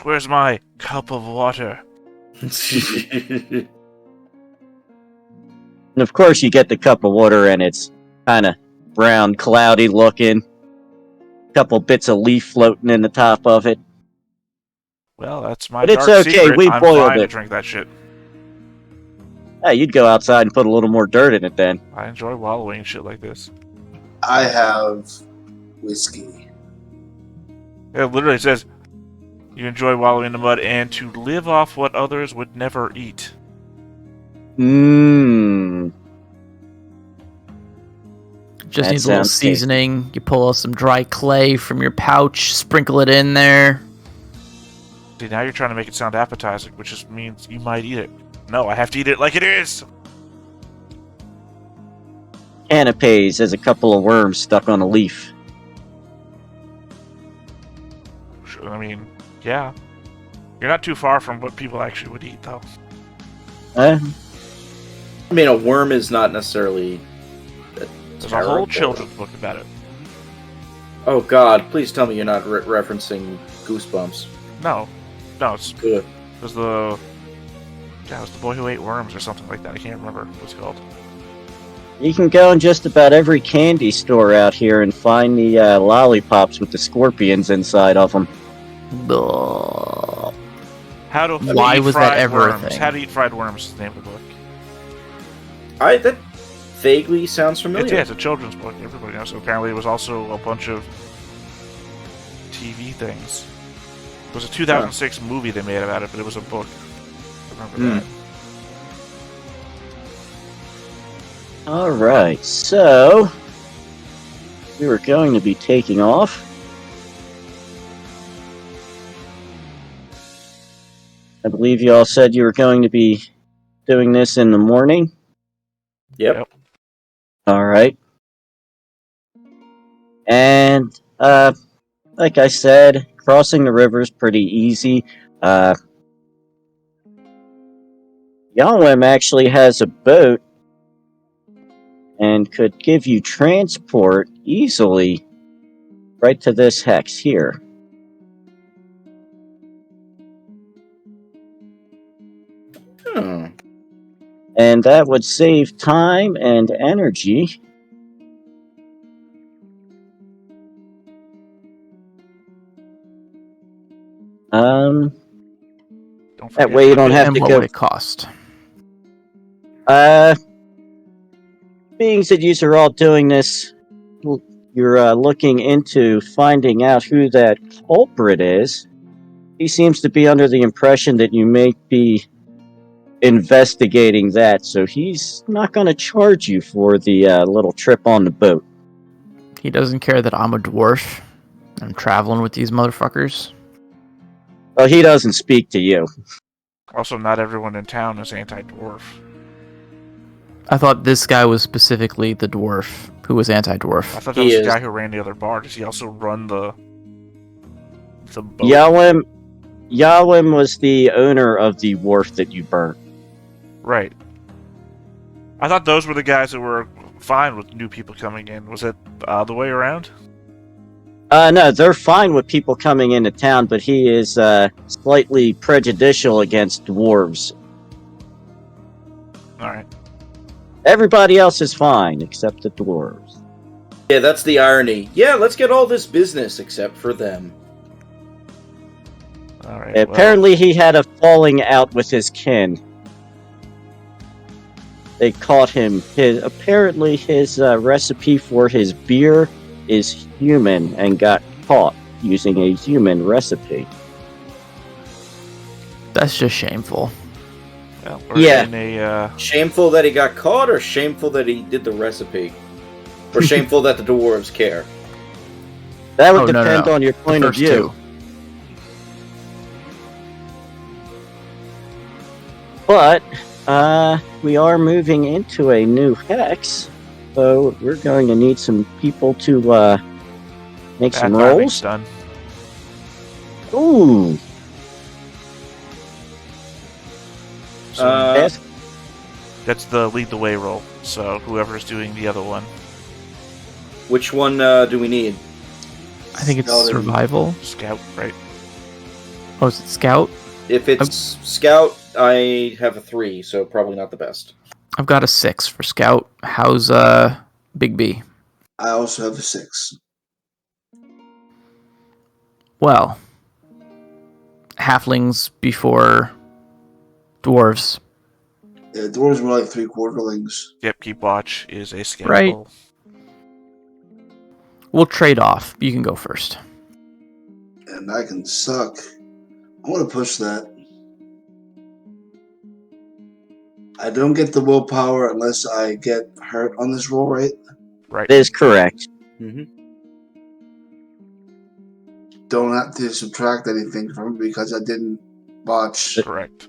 where's my cup of water? And of course, you get the cup of water, and it's kind of brown, cloudy looking. Couple bits of leaf floating in the top of it. Well, that's my But it's dark okay, secret. we I'm boiled fine to it. drink that shit. Hey, you'd go outside and put a little more dirt in it then. I enjoy wallowing shit like this. I have whiskey. It literally says, you enjoy wallowing in the mud and to live off what others would never eat. Mmm. Just That needs a little sounds tasty. seasoning. You pull out some dry clay from your pouch, sprinkle it in there. See, now you're trying to make it sound appetizing, which just means you might eat it. No, I have to eat it like it is! Canapes has a couple of worms stuck on a leaf. I mean, yeah. You're not too far from what people actually would eat, though. I mean, a worm is not necessarily There's a whole children's book about it. Oh god, please tell me you're not referencing Goosebumps. No, it's Good. it was the boy who ate worms or something like that. I can't remember what it's called. You can go in just about every candy store out here and find the lollipops with the scorpions inside of them. Ugh. How to Why eat was that fried ever a worms. thing? How to eat fried worms is the name of the book. That vaguely sounds familiar. It's a children's book. Everybody knows. So apparently, it was also a bunch of TV things. It was a 2006 movie they made about it, but it was a book. I remember that. Alright, so we were going to be taking off. I believe you all said you were going to be doing this in the morning. Yep. Alright. And, like I said, crossing the river is pretty easy. Yalwim actually has a boat and could give you transport easily right to this hex here. And that would save time and energy. Don't That forget way you the don't bit. have And to what go. would it cost? Being that you are all doing this, you're looking into finding out who that culprit is. He seems to be under the impression that you may be investigating that, so he's not going to charge you for the little trip on the boat. He doesn't care that I'm a dwarf. I'm traveling with these motherfuckers. Well, he doesn't speak to you. Also, not everyone in town is anti-dwarf. I thought this guy was specifically the dwarf who was anti-dwarf. I thought that He was is. the guy who ran the other bar. Does he also run the boat? Yalwim was the owner of the wharf that you burnt. Right. I thought those were the guys that were fine with new people coming in. Was it the way around? No, they're fine with people coming into town, but he is slightly prejudicial against dwarves. Alright. Everybody else is fine, except the dwarves. Yeah, that's the irony. Yeah, let's get all this business except for them. Alright. Apparently he had a falling out with his kin. They caught him. Apparently his recipe for his beer is human and got caught using a human recipe. That's just shameful. We're Yeah. in a, Shameful that he got caught, or shameful that he did the recipe? Or shameful that the dwarves care? That would Oh, no, depend no. on your The point of first view. two. But we are moving into a new hex, so we're going to need some people to make some rolls. done. Ooh, yes. That's the lead the way roll. So whoever's doing the other one. Which one do we need? I think it's No, they're- survival. Scout, right? Oh, is it Scout? If it's Scout, I have a 3, so probably not the best. I've got a 6 for Scout. How's Big B? I also have a 6. Well, halflings before dwarves. Yeah, dwarves were like 3/4lings. Yep, keep watch is a scout Right. roll. We'll trade off. You can go first. And I can suck. I want to push that. I don't get the willpower unless I get hurt on this roll, right? Right. That is correct. Mm-hmm. Don't have to subtract anything from it because I didn't watch. Correct.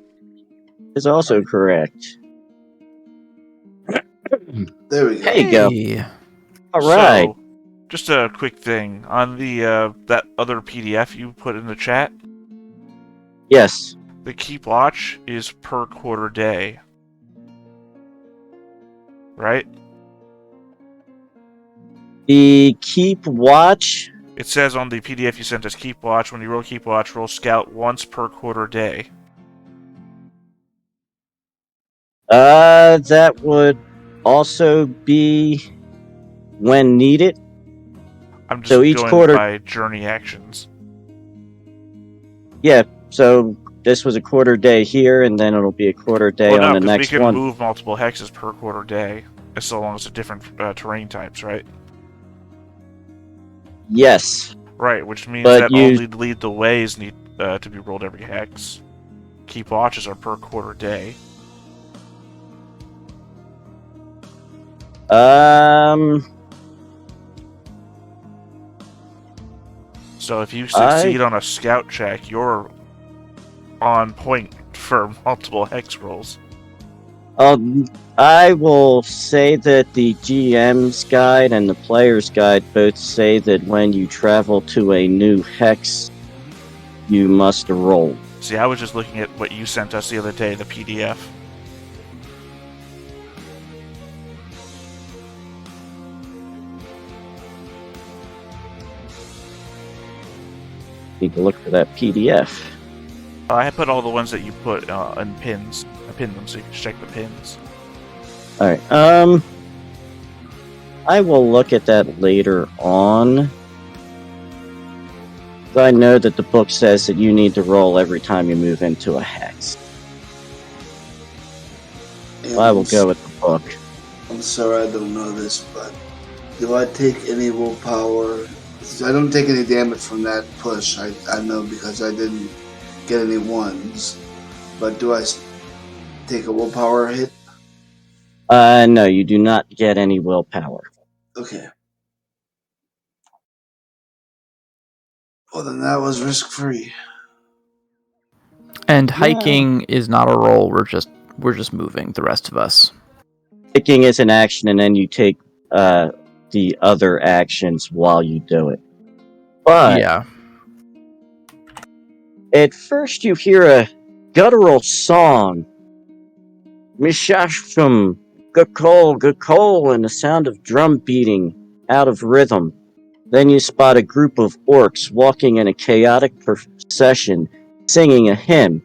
Is also correct. There we go. There you go. Hey. All right. So, just a quick thing on the that other PDF you put in the chat. Yes. The keep watch is per quarter day. Right? The keep watch. It says on the PDF you sent us keep watch. When you roll keep watch, roll scout once per quarter day. That would also be when needed. I'm just So each going quarter- by journey actions. Yeah. So this was a quarter day here, and then it'll be a quarter day Well, on no, the 'cause we next can one. move multiple hexes per quarter day, as so long as it's different terrain types, right? Yes. Right, which means But that you- only lead the ways need to be rolled every hex. Keep watches are per quarter day. So if you succeed on a scout check, you're on point for multiple hex rolls. I will say that the GM's guide and the player's guide both say that when you travel to a new hex, you must roll. See, I was just looking at what you sent us the other day, the PDF. Need to look for that PDF. I put all the ones that you put in pins. I pinned them so you can check the pins. Alright, I will look at that later on. I know that the book says that you need to roll every time you move into a hex. And I will go with the book. I'm sorry I don't know this, but do I take any willpower? I don't take any damage from that push. I know because I didn't get any ones. But do I take a willpower hit? No, you do not get any willpower. Okay. Well, then that was risk-free. And hiking is not a roll. We're just moving. The rest of us. Picking is an action, and then you take the other actions while you do it. But Yeah. at first you hear a guttural song. Mishashkum, gakol, gakol, and the sound of drum beating out of rhythm. Then you spot a group of orcs walking in a chaotic procession, singing a hymn.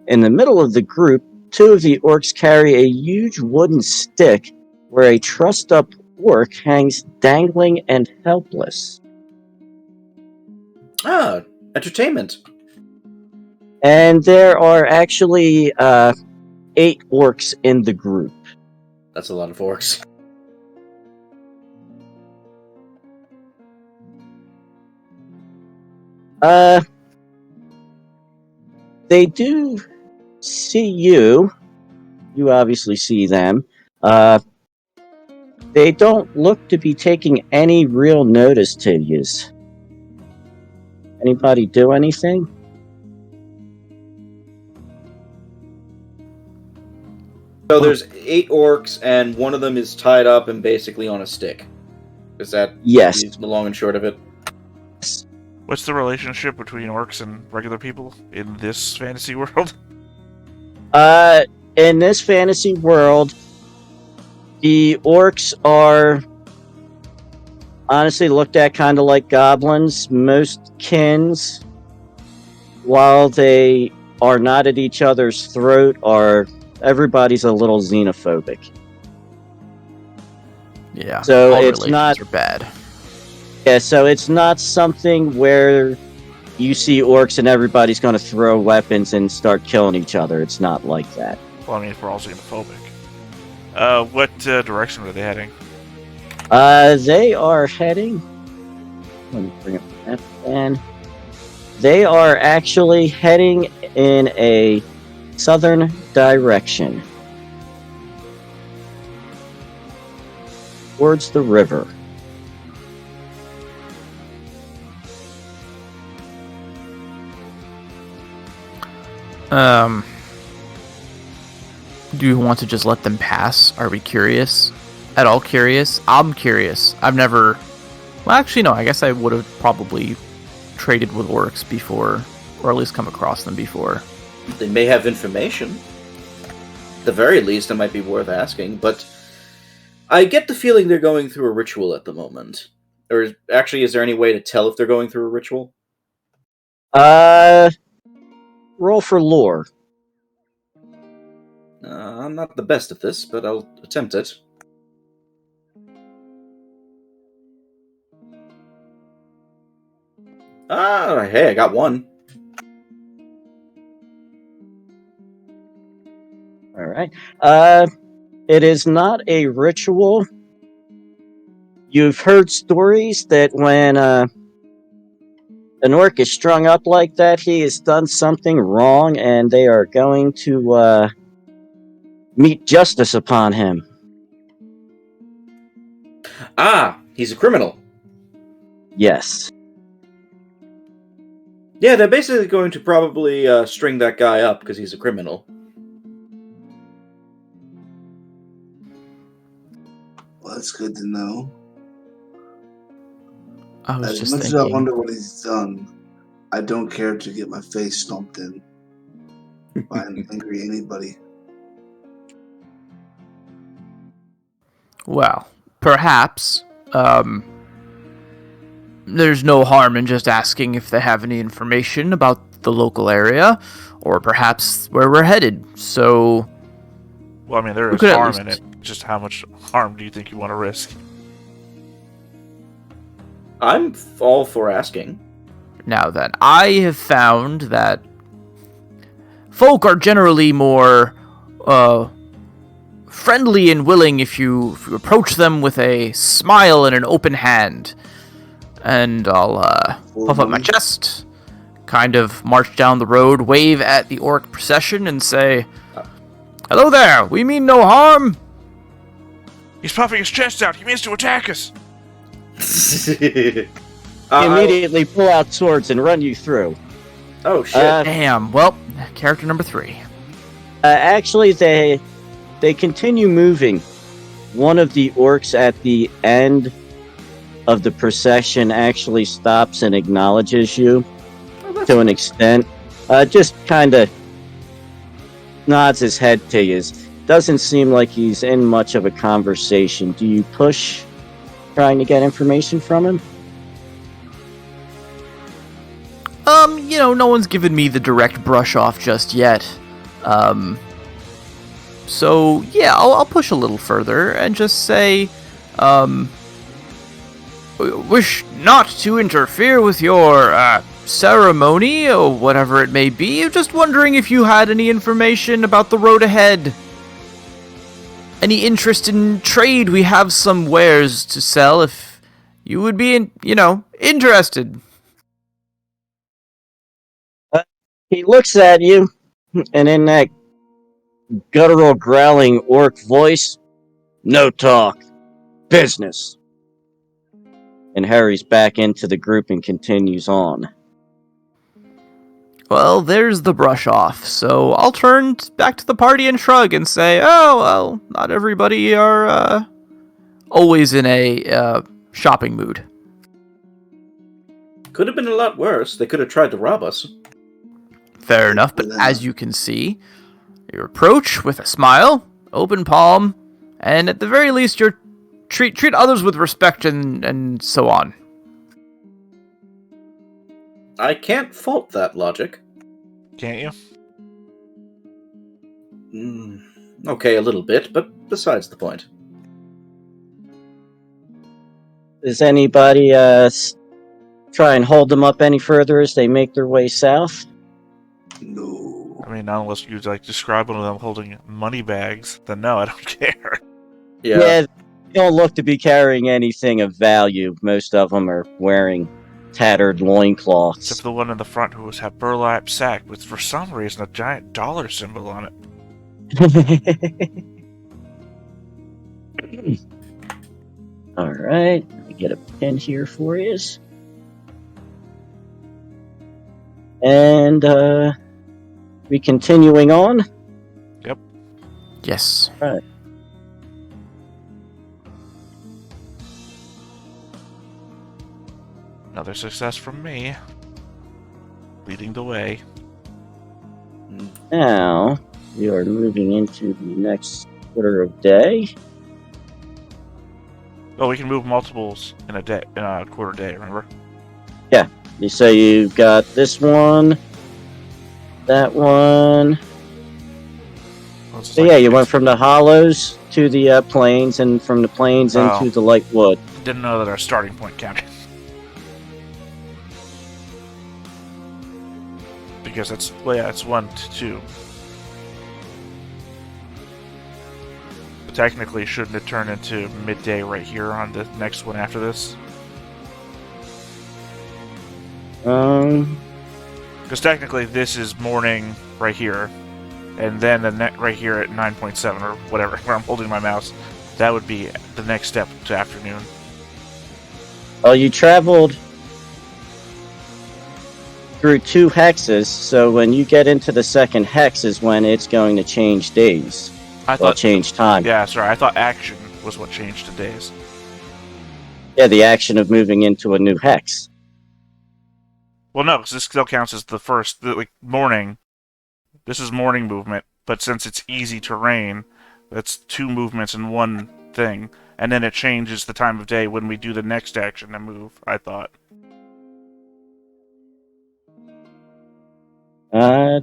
In the middle of the group, two of the orcs carry a huge wooden stick where a trussed-up orc hangs dangling and helpless. Ah, entertainment. And there are actually 8 orcs in the group. That's a lot of orcs. They do see you. You obviously see them. They don't look to be taking any real notice to you. Anybody do anything? So there's 8 orcs, and one of them is tied up and basically on a stick. Is that Yes. the long and short of it? What's the relationship between orcs and regular people in this fantasy world? In this fantasy world, the orcs are honestly looked at kind of like goblins. Most kins while they are not at each other's throat, everybody's a little xenophobic. Yeah, So all it's relations not- are bad. Yeah, so it's not something where you see orcs and everybody's going to throw weapons and start killing each other. It's not like that. Well, I mean, if we're all xenophobic. What direction are they heading? They are heading. Let me bring up the map again. They are actually heading in a southern direction towards the river. Do you want to just let them pass? Are we curious? At all curious? I'm curious. I've never... Well, actually, no. I guess I would have probably traded with orcs before, or at least come across them before. They may have information. At the very least, it might be worth asking, but I get the feeling they're going through a ritual at the moment. Or actually, is there any way to tell if they're going through a ritual? Roll for lore. I'm not the best at this, but I'll attempt it. Hey, I got one. All right. It is not a ritual. You've heard stories that when an orc is strung up like that, he has done something wrong, and they are going to meet justice upon him. He's a criminal. Yes. Yeah, they're basically going to probably string that guy up because he's a criminal. Well, that's good to know. I was As just much as I thinking... wonder what he's done, I don't care to get my face stomped in by an angry anybody. Well, perhaps, there's no harm in just asking if they have any information about the local area, or perhaps where we're headed, so... Well, I mean, there We is could at harm in least- it. Just how much harm do you think you want to risk? I'm all for asking. Now then, I have found that folk are generally more, friendly and willing if you approach them with a smile and an open hand. And I'll puff up my chest, kind of march down the road, wave at the orc procession, and say, "Hello there, we mean no harm." He's puffing his chest out. He means to attack us. Immediately pull out swords and run you through. Oh, shit. Damn, well, character number 3. Actually, they continue moving. One of the orcs at the end of the procession actually stops and acknowledges you to an extent. Just kind of nods his head to you. Doesn't seem like he's in much of a conversation. Do you push trying to get information from him? No one's given me the direct brush off just yet. So, yeah, I'll push a little further and just say, wish not to interfere with your, ceremony, or whatever it may be. Just wondering if you had any information about the road ahead. Any interest in trade? We have some wares to sell if you would be, interested. He looks at you, and in that guttural, growling orc voice, "No talk, business," and hurries back into the group and continues on. Well, there's the brush off, so I'll turn back to the party and shrug and say, oh, well, not everybody are, always in a, shopping mood. Could have been a lot worse. They could have tried to rob us. Fair enough, but as you can see, you approach with a smile, open palm, and at the very least, you treat others with respect and so on. I can't fault that logic. Can't you? Okay, a little bit, but besides the point. Does anybody try and hold them up any further as they make their way south? No. I mean, not unless you like describe one of them holding money bags, then no, I don't care. Yeah. They don't look to be carrying anything of value. Most of them are wearing tattered Except loincloths. for the one in the front who was had burlap sack with, for some reason, a giant dollar symbol on it. Alright, let me get a pin here for you. And, we continuing on? Yes. Another success from me. Leading the way. Now, we are moving into the next quarter of day. Oh, we can move multiples in a day, in a quarter day, remember? You say you've got this one, that one. Well, it's So like- yeah, you went from the hollows to the plains, and from the plains Oh. into the light wood. Didn't know that our starting point counted. Because it's, well, yeah, it's 1 to 2. But technically, shouldn't it turn into midday right here on the next one after this? Because technically, this is morning right here, and then the right here at 9.7 or whatever, where I'm holding my mouse, that would be the next step to afternoon. Well, you traveled through 2 hexes, so when you get into the second hex is when it's going to change days. I Well, thought, change time. yeah, sorry, I thought action was what changed to days. Yeah, the action of moving into a new hex. Well, no, because this still counts as the first, like, morning. This is morning movement, but since it's easy terrain, that's 2 movements in one thing, and then it changes the time of day when we do the next action to move, I thought. Uh,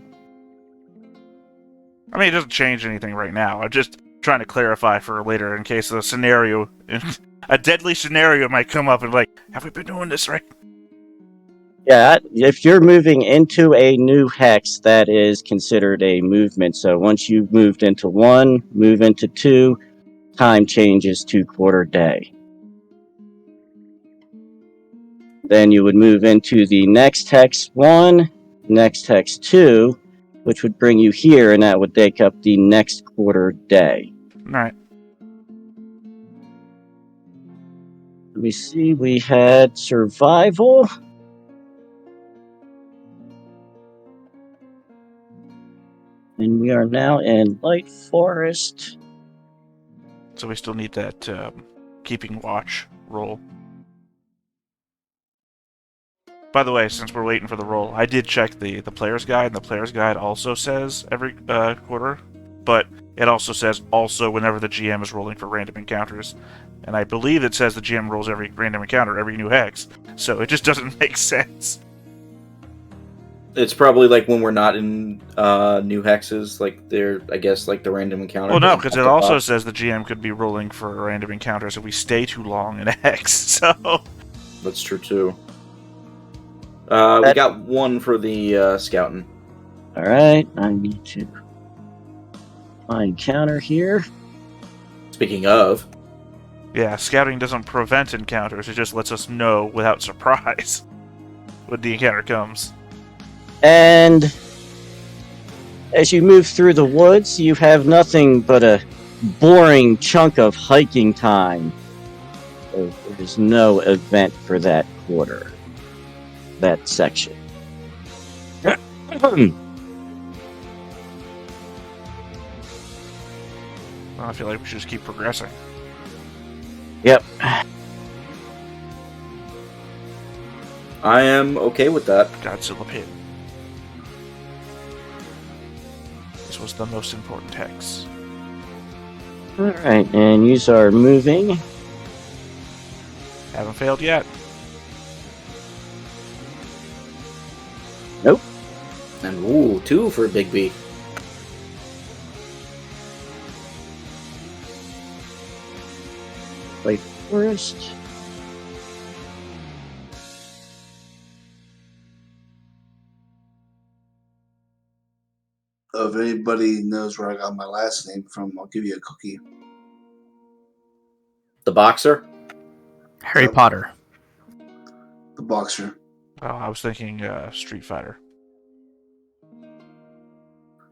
I mean, it doesn't change anything right now. I'm just trying to clarify for later in case a scenario, a deadly scenario might come up and like, have we been doing this right? yeah, if you're moving into a new hex, that is considered a movement. So once you've moved into 1, move into 2, time changes to quarter day. Then you would move into the next hex 1, next hex 2, which would bring you here, and that would take up the next quarter day. Alright. Let me see, we had survival. And we are now in Light Forest. So we still need that keeping watch roll. By the way, since we're waiting for the roll, I did check the player's guide, and the player's guide also says every quarter, but it also says also whenever the GM is rolling for random encounters. And I believe it says the GM rolls every random encounter, every new hex, so it just doesn't make sense. It's probably like when we're not in new hexes, like they're, I guess, like the random encounter. Well, no, doesn't because pop it up. also says the GM could be rolling for random encounters if we stay too long in a hex, so... That's true, too. We got 1 for the scouting. Alright, I need to find counter here. Speaking of, Yeah, scouting doesn't prevent encounters, it just lets us know without surprise when the encounter comes. And as you move through the woods, you have nothing but a boring chunk of hiking time. So there's no event for that quarter, that section. Well, I feel like we should just keep progressing. Yep. I am okay with that. Godzilla Pit. This was the most important hex. Alright, and you are moving. Haven't failed yet. Nope. And ooh, 2 for a big B. Wait, forest. If anybody knows where I got my last name from, I'll give you a cookie. The boxer? Harry Yep. Potter. The boxer. Oh, I was thinking Street Fighter.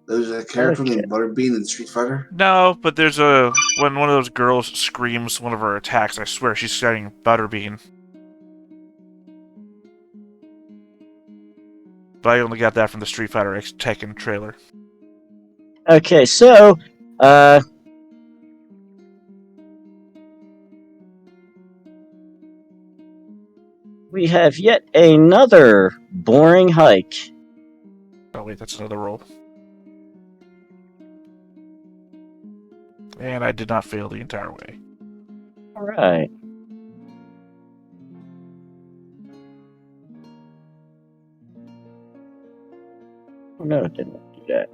There's a character Okay. named Butterbean in Street Fighter. No, but there's when one of those girls screams one of her attacks, I swear she's saying Butterbean. But I only got that from the Street Fighter X Tekken trailer. Okay, so, we have yet another boring hike. Oh wait, that's another roll. And I did not fail the entire way. Alright. Oh, no, it didn't do that.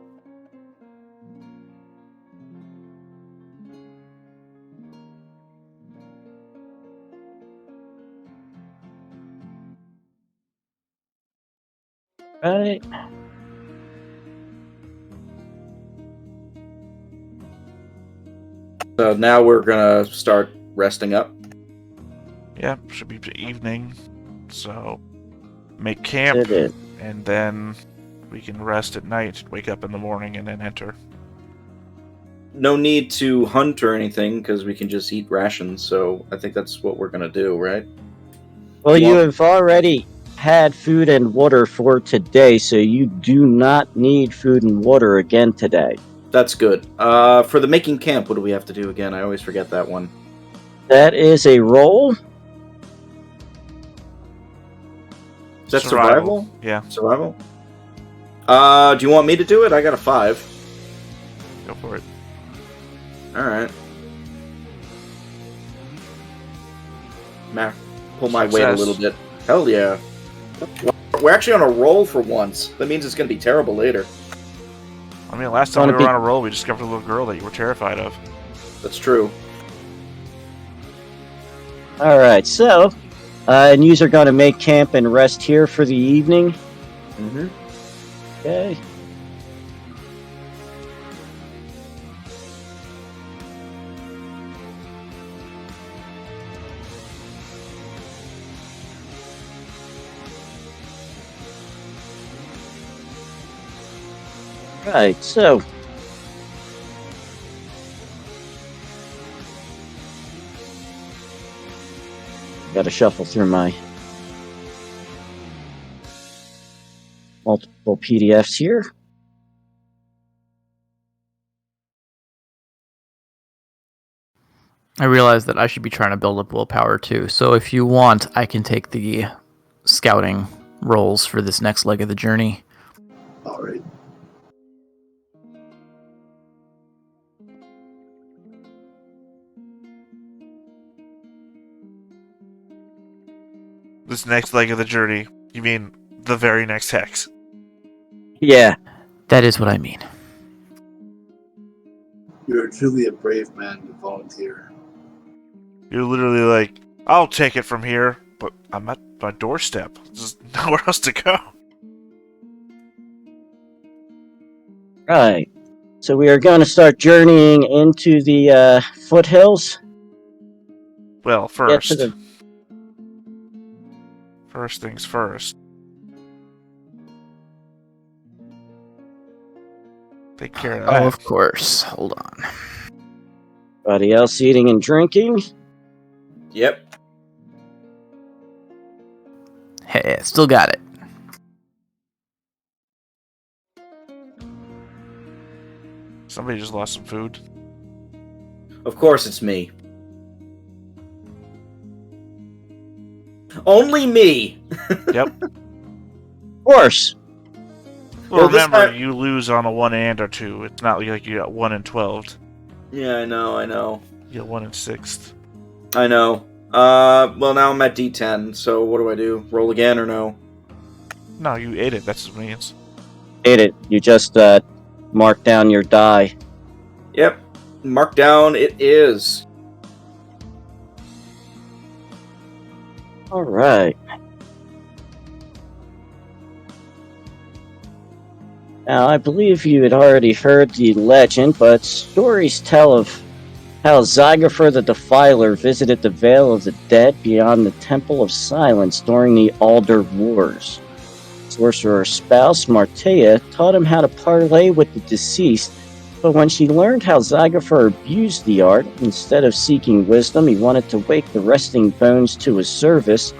Right. So now we're gonna start resting up. Yeah, should be evening. So make camp, It is. and then we can rest at night, wake up in the morning, and then enter. No need to hunt or anything, because we can just eat rations, so I think that's what we're gonna do, right? Well, you Well- have already had food and water for today, so you do not need food and water again today. That's good. For the making camp, what do we have to do again? I always forget that one. That is a roll. Is that survival? Yeah, Survival? Do you want me to do it? I got a 5. go for it. Alright. Pull my weight a Success. little bit. Hell yeah. We're actually on a roll for once. That means it's going to be terrible later. I mean, last time Wanna we were be- on a roll, we discovered a little girl that you were terrified of. That's true. Alright, so, and you are going to make camp and rest here for the evening. Mm-hmm. Okay. Right, so gotta shuffle through my multiple PDFs here. I realize that I should be trying to build up willpower too. So if you want, I can take the scouting roles for this next leg of the journey. All right. This next leg of the journey, you mean the very next hex? Yeah. That is what I mean. You're truly a brave man to volunteer. You're literally like, I'll take it from here, but I'm at my doorstep. There's nowhere else to go. Right. So we are going to start journeying into the foothills. Well, Get first. to the First things first. Take care of that. Oh, of course. Hold on. Anybody else eating and drinking? Yep. Hey, still got it. Somebody just lost some food. Of course it's me. Only me! Yep. Of course. Well, Well, this remember, time- you lose on a 1 and or 2. It's not like you got 1 and 12. Yeah, I know. You got 1 and 6. I know. Well, now I'm at D10, so what do I do? Roll again or no? No, you ate it. That's what it means. Hit it. You just mark down your die. Yep. Mark down it is. All right. Now, I believe you had already heard the legend, but stories tell of how Zygofer the Defiler visited the Vale of the Dead beyond the Temple of Silence during the Alder Wars. Sorcerer's spouse, Martea, taught him how to parley with the deceased, but when she learned how Zygofer abused the art, instead of seeking wisdom, he wanted to wake the resting bones to his service.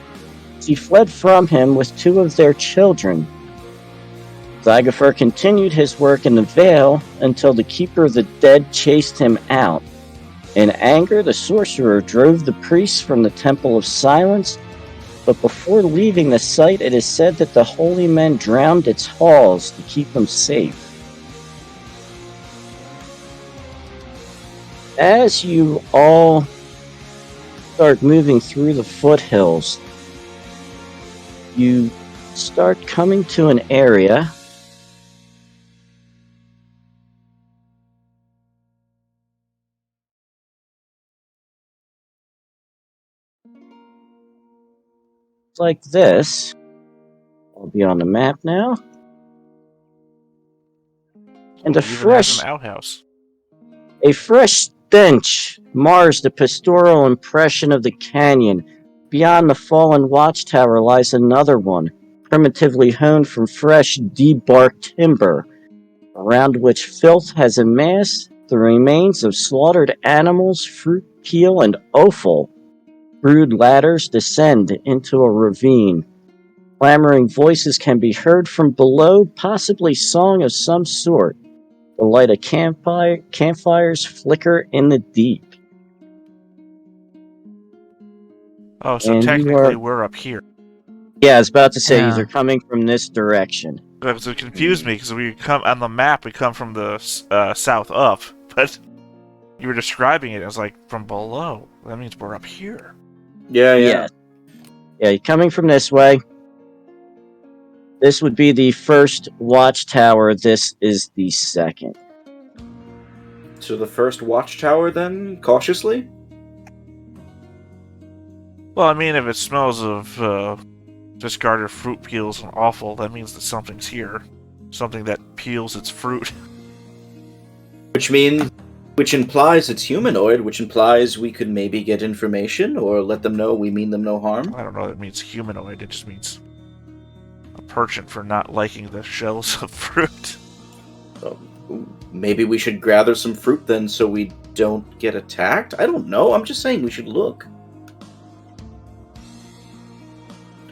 She fled from him with 2 of their children. Zygofer continued his work in the Vale until the Keeper of the Dead chased him out. In anger, the sorcerer drove the priests from the Temple of Silence, but before leaving the site, it is said that the holy men drowned its halls to keep them safe. As you all start moving through the foothills, you start coming to an area like this. I'll be on the map now. And Ooh, even has an outhouse. a fresh stench mars the pastoral impression of the canyon. Beyond the fallen watchtower lies another one, primitively hewn from fresh, debarked timber, around which filth has amassed the remains of slaughtered animals, fruit peel, and offal. Rude ladders descend into a ravine. Clamoring voices can be heard from below, possibly song of some sort. The light of campfires flicker in the deep. Oh, so And technically we're up here. Yeah, I was about to say, Yeah. they're coming from this direction. So it confused me because we come on the map. We come from the south up, but you were describing it as like from below. That means we're up here. Yeah. Yeah, you're coming from this way. This would be the first watchtower. This is the second. So the first watchtower, then, cautiously? Well, I mean, if it smells of discarded fruit peels and offal, that means that something's here. Something that peels its fruit. Which implies it's humanoid, which implies we could maybe get information or let them know we mean them no harm. I don't know that it means humanoid, it just means a penchant for not liking the shells of fruit. Maybe we should gather some fruit then so we don't get attacked? I don't know, I'm just saying we should look.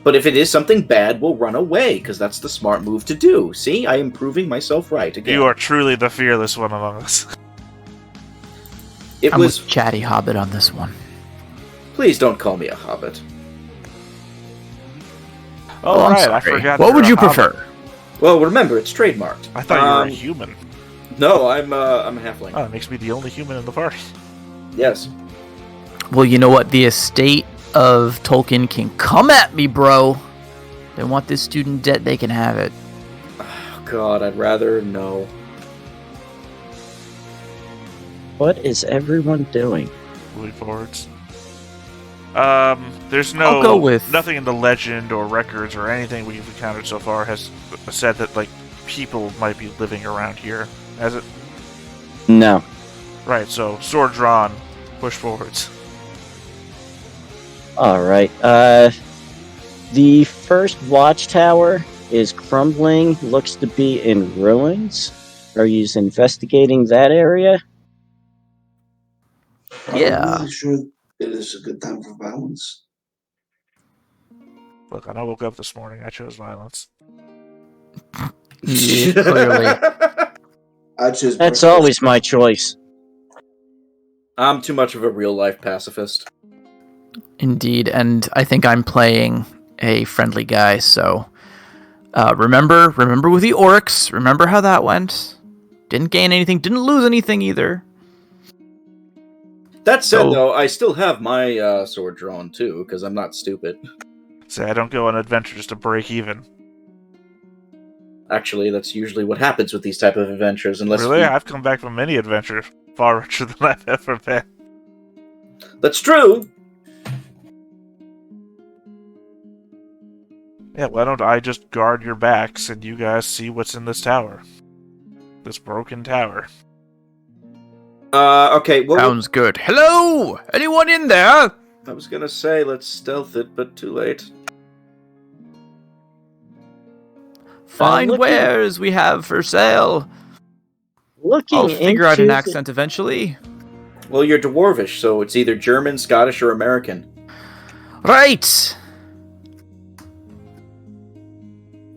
But if it is something bad, we'll run away, because that's the smart move to do. See, I am proving myself right again. You are truly the fearless one among us. I'm with Chatty Hobbit on this one. Please don't call me a hobbit. Oh, I'm right, sorry. I forgot. What you're would a you hobbit. prefer? Well, remember, it's trademarked. I thought you were a human. No, I'm a halfling. Oh, that makes me the only human in the party. Yes. Well, you know what? The estate of Tolkien can come at me, bro. They want this student debt, they can have it. Oh, God, I'd rather no. What is everyone doing? Moving forwards. There's I'll go with- nothing in the legend or records or anything we've encountered so far has said that like people might be living around here. Has it? No. Right. So sword drawn, push forwards. Alright, the first watchtower is crumbling, looks to be in ruins. Are you investigating that area? Yeah. I'm not sure it is a good time for violence. Look, I woke up this morning. I chose violence. Yeah, clearly. I choose That's breakfast. always my choice. I'm too much of a real-life pacifist. Indeed, and I think I'm playing a friendly guy, so remember with the orcs, remember how that went. Didn't gain anything, didn't lose anything either. That said, So- though, I still have my sword drawn, too, because I'm not stupid. Say I don't go on adventure just to break even. Actually, that's usually what happens with these type of adventures, unless Really? I've come back from many adventures far richer than I've ever been. That's true. Yeah, why don't I just guard your backs and you guys see what's in this tower? This broken tower. Okay. Well, Sounds good. Hello? Anyone in there? I was gonna say let's stealth it, but too late. Fine looking- wares we have for sale. Looking I'll figure out an into accent eventually. Well, you're dwarvish, so it's either German, Scottish, or American. Right.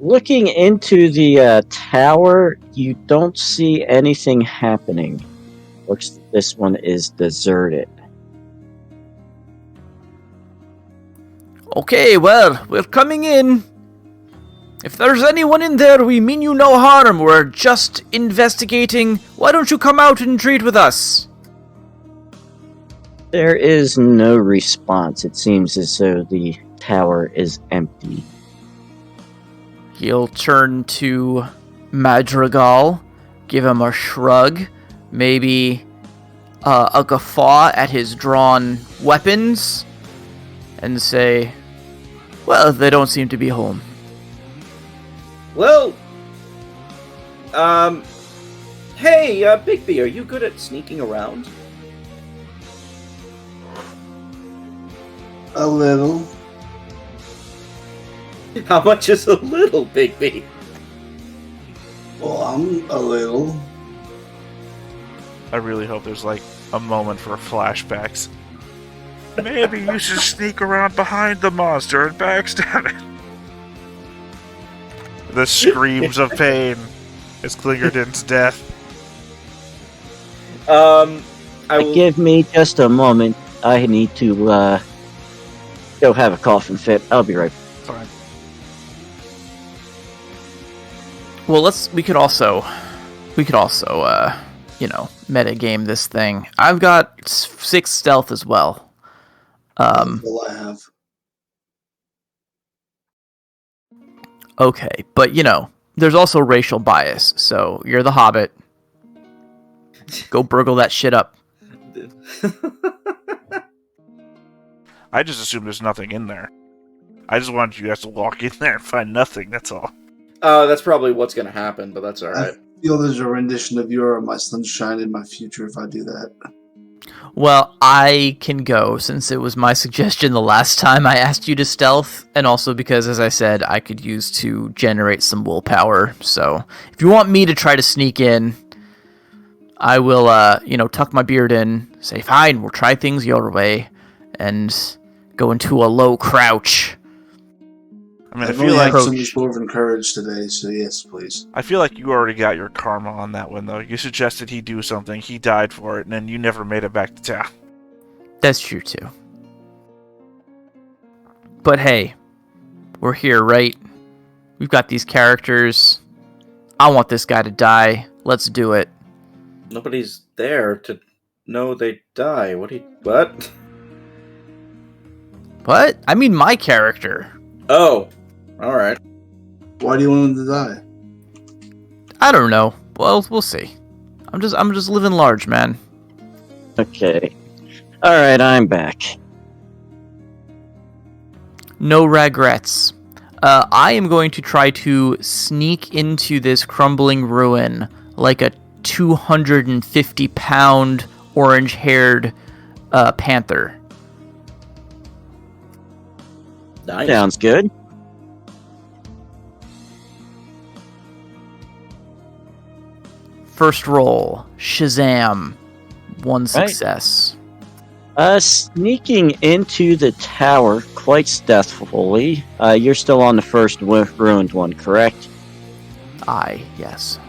Looking into the tower, you don't see anything happening. Looks like this one is deserted. Okay, well, we're coming in. If there's anyone in there, we mean you no harm. We're just investigating. Why don't you come out and treat with us? There is no response. It seems as though the tower is empty. He'll turn to Madrigal, give him a shrug, maybe a guffaw at his drawn weapons, and say, well, they don't seem to be home. Well, hey, Bigby, are you good at sneaking around? A little. How much is a little, Bigby? Well, I'm a little. I really hope there's like a moment for flashbacks. Maybe you should sneak around behind the monster and backstab it. The screams of pain as Klingerdin's death. Give me just a moment. I need to go have a coughing fit. I'll be right back. Fine. Well, we could also, meta game this thing. I've got 6 stealth as well. That's all I have. Okay, but there's also racial bias. So you're the Hobbit. Go burgle that shit up. I just assumed there's nothing in there. I just wanted you guys to walk in there and find nothing, that's all. That's probably what's gonna happen, but that's alright. I feel there's a rendition of You Are My Sunshine in my future if I do that. Well, I can go since it was my suggestion the last time I asked you to stealth, and also because, as I said, I could use to generate some willpower. So, if you want me to try to sneak in, I will, tuck my beard in, say, fine, we'll try things your way, and go into a low crouch. I mean, I I've feel only like had some dwarven courage today, so yes, please. I feel like you already got your karma on that one, though. You suggested he do something, he died for it, and then you never made it back to town. That's true, too. But hey, we're here, right? We've got these characters. I want this guy to die. Let's do it. Nobody's there to know they die. What? What? I mean my character. Oh, alright. Why do you want him to die? I don't know. Well, we'll see. I'm just living large, man. Okay. Alright, I'm back. No regrets. I am going to try to sneak into this crumbling ruin like a 250-pound orange-haired panther. Nice. Sounds good. First roll. Shazam. 1 success. Sneaking into the tower quite stealthily. You're still on the first ruined one, correct? Aye, yes.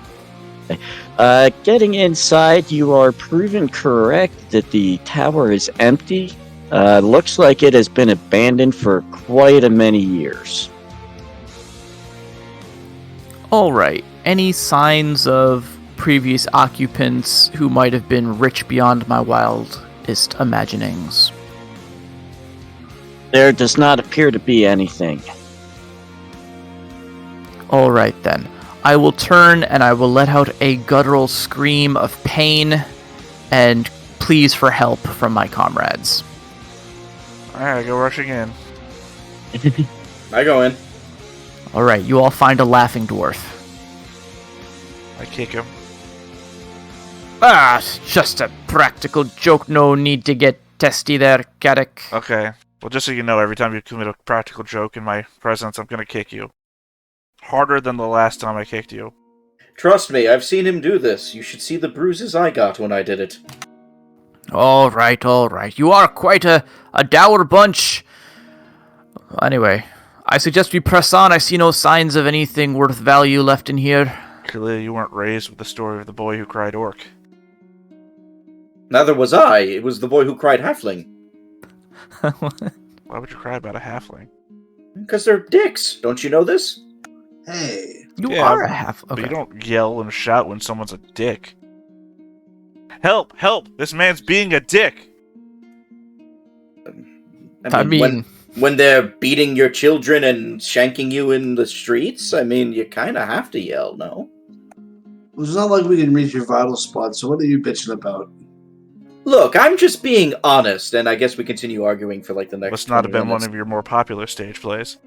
Getting inside, you are proven correct that the tower is empty. Looks like it has been abandoned for quite a many years. Alright. Any signs of previous occupants who might have been rich beyond my wildest imaginings? There does not appear to be anything. Alright then. I will turn and I will let out a guttural scream of pain and pleas for help from my comrades. Alright, I go rushing in. I go in. Alright, you all find a laughing dwarf. I kick him. Ah, it's just a practical joke, no need to get testy there, Caddick. Okay. Well, just so you know, every time you commit a practical joke in my presence, I'm gonna kick you. Harder than the last time I kicked you. Trust me, I've seen him do this. You should see the bruises I got when I did it. Alright. You are quite a dour bunch. Anyway, I suggest we press on. I see no signs of anything worth value left in here. Clearly, you weren't raised with the story of the boy who cried orc. Neither was I. It was the boy who cried halfling. Why would you cry about a halfling? Because they're dicks. Don't you know this? Hey, You Yeah, are a half. But Okay. you don't yell and shout when someone's a dick. Help! Help! This man's being a dick! I mean, when they're beating your children and shanking you in the streets, I mean, you kind of have to yell, no? it's not like we can reach your vital spot, so what are you bitching about? Look, I'm just being honest, and I guess we continue arguing for like the next. Must not have 20 been one minutes. of your more popular stage plays.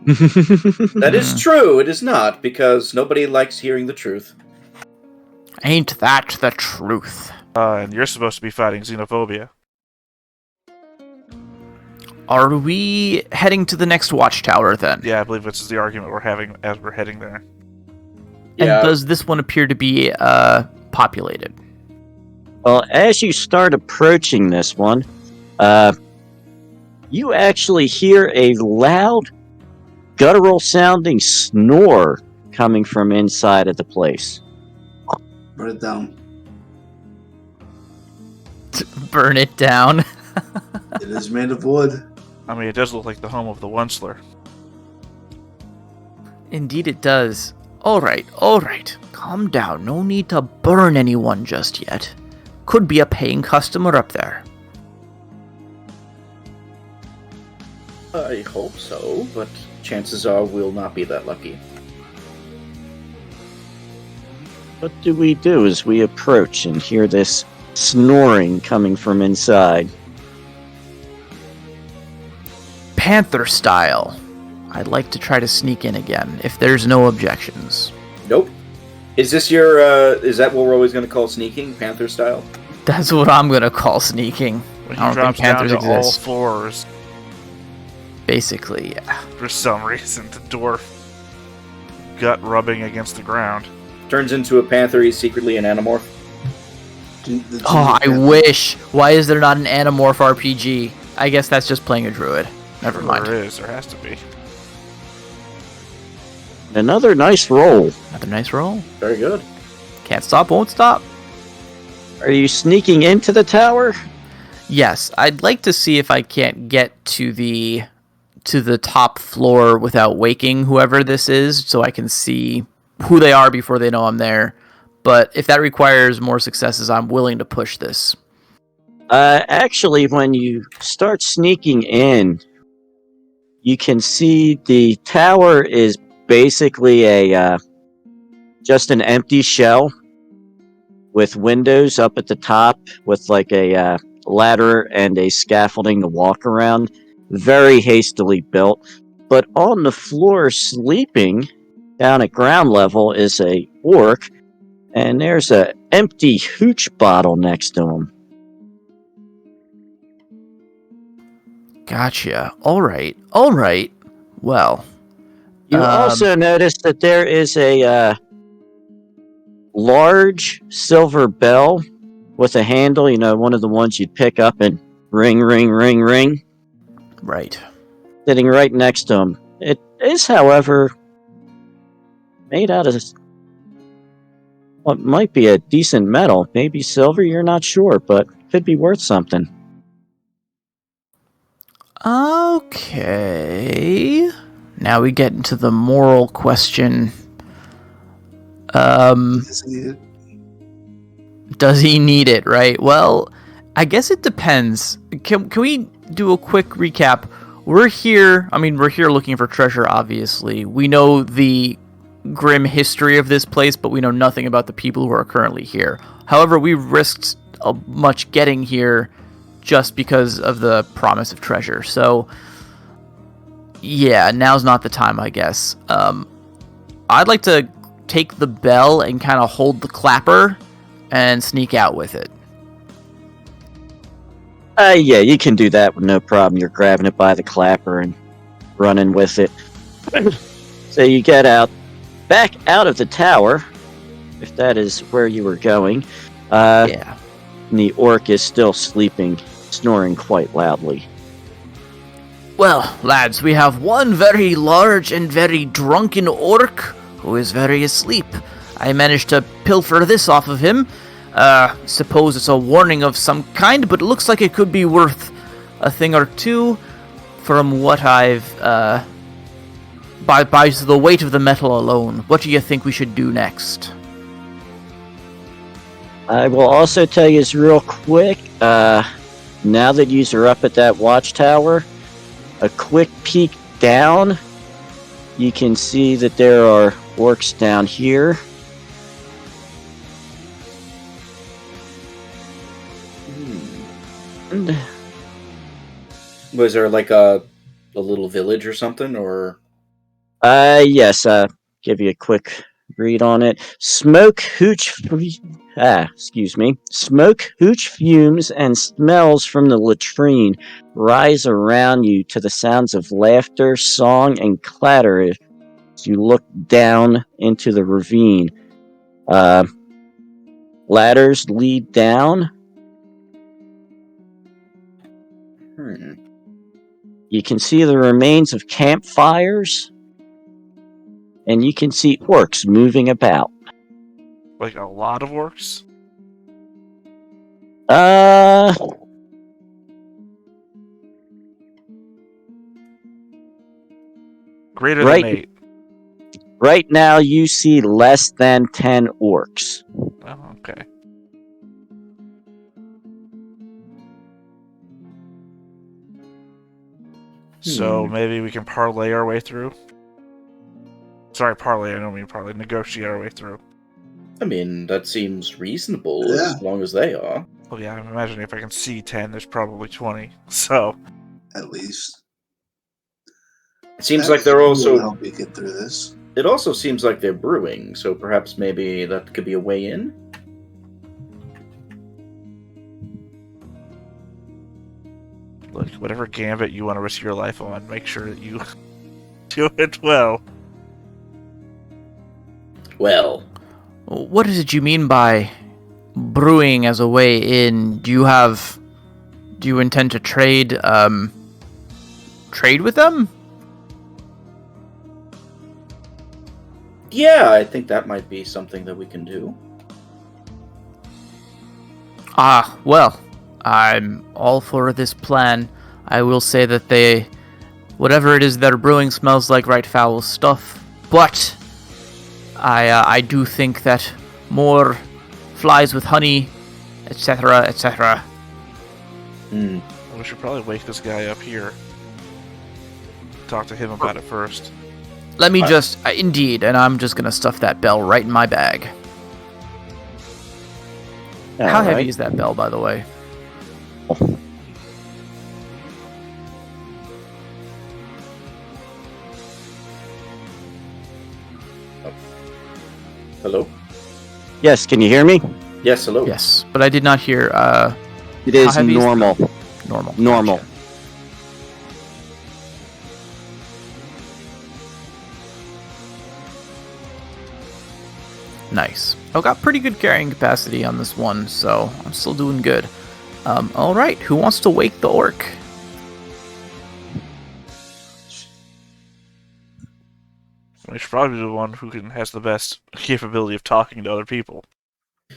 That is true. It is not, because nobody likes hearing the truth. ain't that the truth? And you're supposed to be fighting xenophobia. Are we heading to the next watchtower then? Yeah, I believe this is the argument we're having as we're heading there. And Yeah. does this one appear to be populated? Well, as you start approaching this one, you actually hear a loud, guttural sounding snore coming from inside of the place. Write it down. Burn it down. It is made of wood. I mean, it does look like the home of the Onceler. Indeed it does. Alright. Calm down. No need to burn anyone just yet. Could be a paying customer up there. I hope so, but chances are we'll not be that lucky. What do we do as we approach and hear this snoring coming from inside? Panther style. I'd like to try to sneak in again, if there's no objections. Nope. Is this your, is that what we're always going to call sneaking? Panther style? That's what I'm gonna call sneaking. When I don't he think drops down panthers to all exist. fours, Basically, yeah. for some reason, the dwarf gut rubbing against the ground. Turns into a panther, he's secretly an animorph. Oh, I wish. Why is there not an Animorph RPG? I guess that's just playing a druid. Never mind. There is, there has to be. Another nice roll. Another nice roll. Very good. Can't stop, won't stop. Are you sneaking into the tower? Yes, I'd like to see if I can't get to the top floor without waking whoever this is, so I can see who they are before they know I'm there. But if that requires more successes, I'm willing to push this. Actually, when you start sneaking in, you can see the tower is basically just an empty shell with windows up at the top with like a ladder and a scaffolding to walk around. Very hastily built. But on the floor sleeping down at ground level is a orc, and there's a empty hooch bottle next to him. Gotcha. All right. Well, You also notice that there is a large silver bell with a handle, one of the ones you'd pick up and ring, ring, ring, ring, right. sitting right next to him. It is, however, made out of what might be a decent metal. Maybe silver, you're not sure, but could be worth something. Okay. Now we get into the moral question. Does he need it, right? Well, I guess it depends. Can we do a quick recap? We're here looking for treasure, obviously. We know the grim history of this place, but we know nothing about the people who are currently here. However, we risked much getting here just because of the promise of treasure. So, yeah, now's not the time, I guess. I'd like to take the bell and kind of hold the clapper and sneak out with it. Yeah, you can do that with no problem. You're grabbing it by the clapper and running with it. So you get back out of the tower, if that is where you were going. Yeah. And the orc is still sleeping, snoring quite loudly. Well, lads, we have one very large and very drunken orc who is very asleep. I managed to pilfer this off of him. Suppose it's a warning of some kind, but it looks like it could be worth a thing or two from what I've, by the weight of the metal alone. What do you think we should do next? I will also tell you real quick, now that you are up at that watchtower, a quick peek down, you can see that there are orcs down here. Was there like a little village or something, or? Yes, give you a quick read on it. Smoke, hooch fumes and smells from the latrine rise around you to the sounds of laughter, song, and clatter as you look down into the ravine. Ladders lead down. You can see the remains of campfires, and you can see orcs moving about. Like a lot of orcs? Greater than 8. Right now, you see less than 10 orcs. Oh, okay. So maybe we can parlay our way through? Sorry, parlay, I don't mean parlay. Negotiate our way through. I mean, that seems reasonable as long as they are. Well, yeah, I'm imagining if I can see 10, there's probably 20. So, At least. It seems like they're also... help you get through this. It also seems like they're brewing, so perhaps maybe that could be a way in? Look, whatever gambit you want to risk your life on, make sure that you do it well. Well... What is it you mean by brewing as a way in? Do you intend to trade with them? Yeah, I think that might be something that we can do. Well, I'm all for this plan. I will say that whatever it is they're brewing smells like right foul stuff, but I do think that more flies with honey, etc., etc. We should probably wake this guy up here. Talk to him about it first. Let me indeed, and I'm just gonna stuff that bell right in my bag. How heavy is that bell, by the way? Hello? Yes, can you hear me? Yes, hello. Yes, but I did not hear, It is normal. Normal. Gotcha. Nice. I've got pretty good carrying capacity on this one, so I'm still doing good. Alright, who wants to wake the orc? We should probably be the one who has the best capability of talking to other people.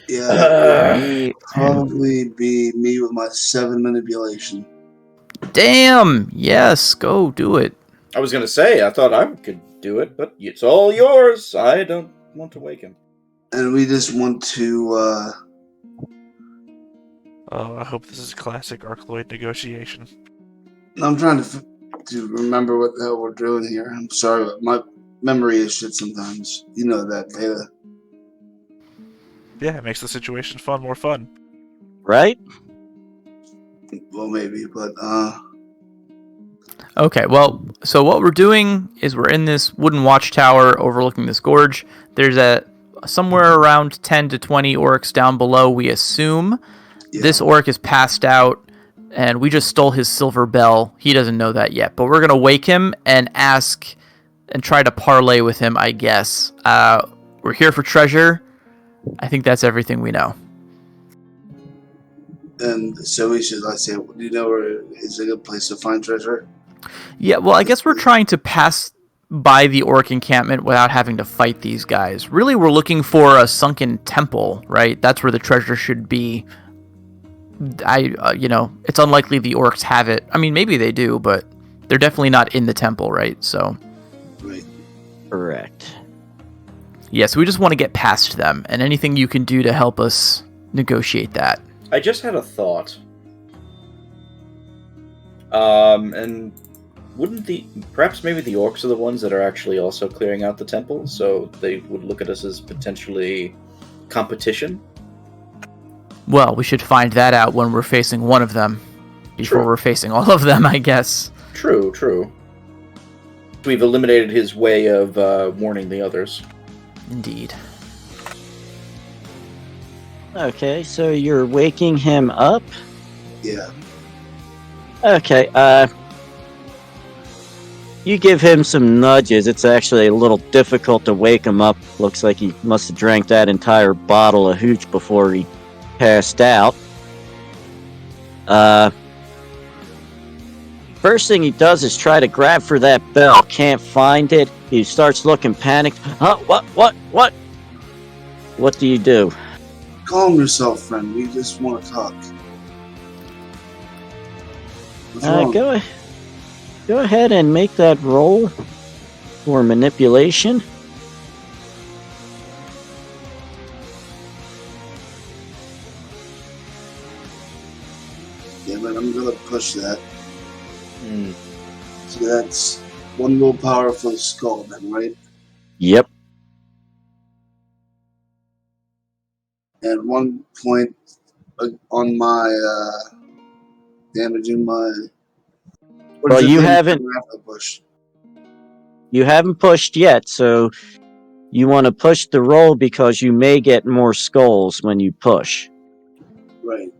Yeah, it'd probably be me with my 7 manipulation. Damn! Yes, go do it. I was gonna say, I thought I could do it, but it's all yours. I don't want to wake him. And we just want to, Oh, I hope this is a classic Arcloid negotiation. I'm trying to remember what the hell we're doing here. I'm sorry, but memory is shit sometimes. You know that, Kayla. Yeah, it makes the situation more fun. Right? Well, maybe, but Okay, well, so what we're doing is we're in this wooden watchtower overlooking this gorge. There's somewhere around 10 to 20 orcs down below, we assume. yeah. This orc is passed out, and we just stole his silver bell. He doesn't know that yet, but we're going to wake him and ask and try to parlay with him, I guess. We're here for treasure. I think that's everything we know. And so we should, let's say, do you know where is a good place to find treasure? Yeah, well, I guess we're trying to pass by the orc encampment without having to fight these guys. Really, we're looking for a sunken temple, right? That's where the treasure should be. It's unlikely the orcs have it. I mean, maybe they do, but they're definitely not in the temple, right? So, Right. Correct. yeah, so we just want to get past them, and anything you can do to help us negotiate that. I just had a thought. And perhaps maybe the orcs are the ones that are actually also clearing out the temple, so they would look at us as potentially competition? Well, we should find that out when we're facing one of them, before True. we're facing all of them, I guess. True. We've eliminated his way of warning the others. Indeed. Okay, so you're waking him up? Yeah. Okay, you give him some nudges. It's actually a little difficult to wake him up. Looks like he must have drank that entire bottle of hooch before he passed out. First thing he does is try to grab for that bell. Can't find it. He starts looking panicked. Huh? What? What do you do? Calm yourself, friend. We just want to talk. What's wrong? Go ahead and make that roll for manipulation. Yeah, but I'm gonna push that. So that's one willpower for the skull, then, right? Yep. And 1 point on my damaging my. What Well, is the you thing haven't- I have to push? You haven't pushed yet, so you want to push the roll because you may get more skulls when you push. Right.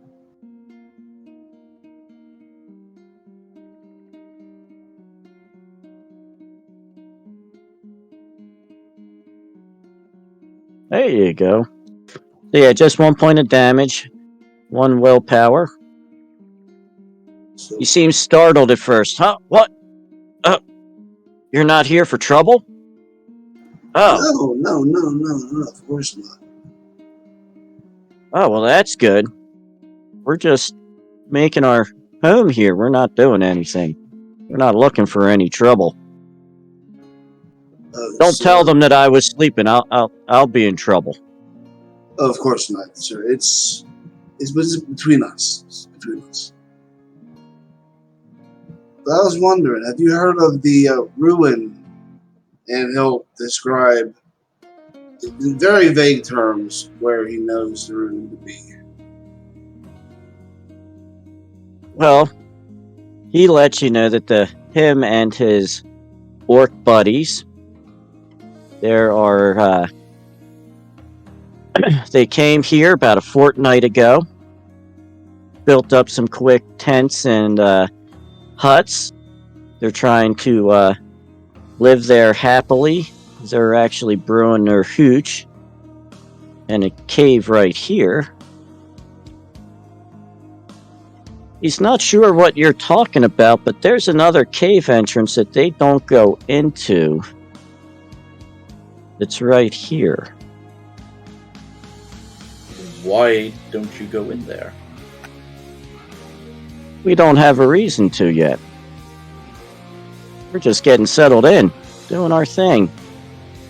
There you go. So yeah, just 1 point of damage, 1 willpower. So You seem startled at first. Huh? What? You're not here for trouble? Oh. No, of course not. Oh, well, that's good. We're just making our home here. We're not doing anything. We're not looking for any trouble. Don't tell them that I was sleeping. I'll be in trouble. Oh, of course not, sir. It's between us. It's between us. But I was wondering, have you heard of the ruin? And he'll describe in very vague terms where he knows the ruin to be. Well, he lets you know that him and his orc buddies, there are, they came here about a fortnight ago, built up some quick tents and huts. They're trying to live there happily. They're actually brewing their hooch in a cave right here. He's not sure what you're talking about, but there's another cave entrance that they don't go into. It's right here. Why don't you go in there? We don't have a reason to yet. We're just getting settled in, doing our thing.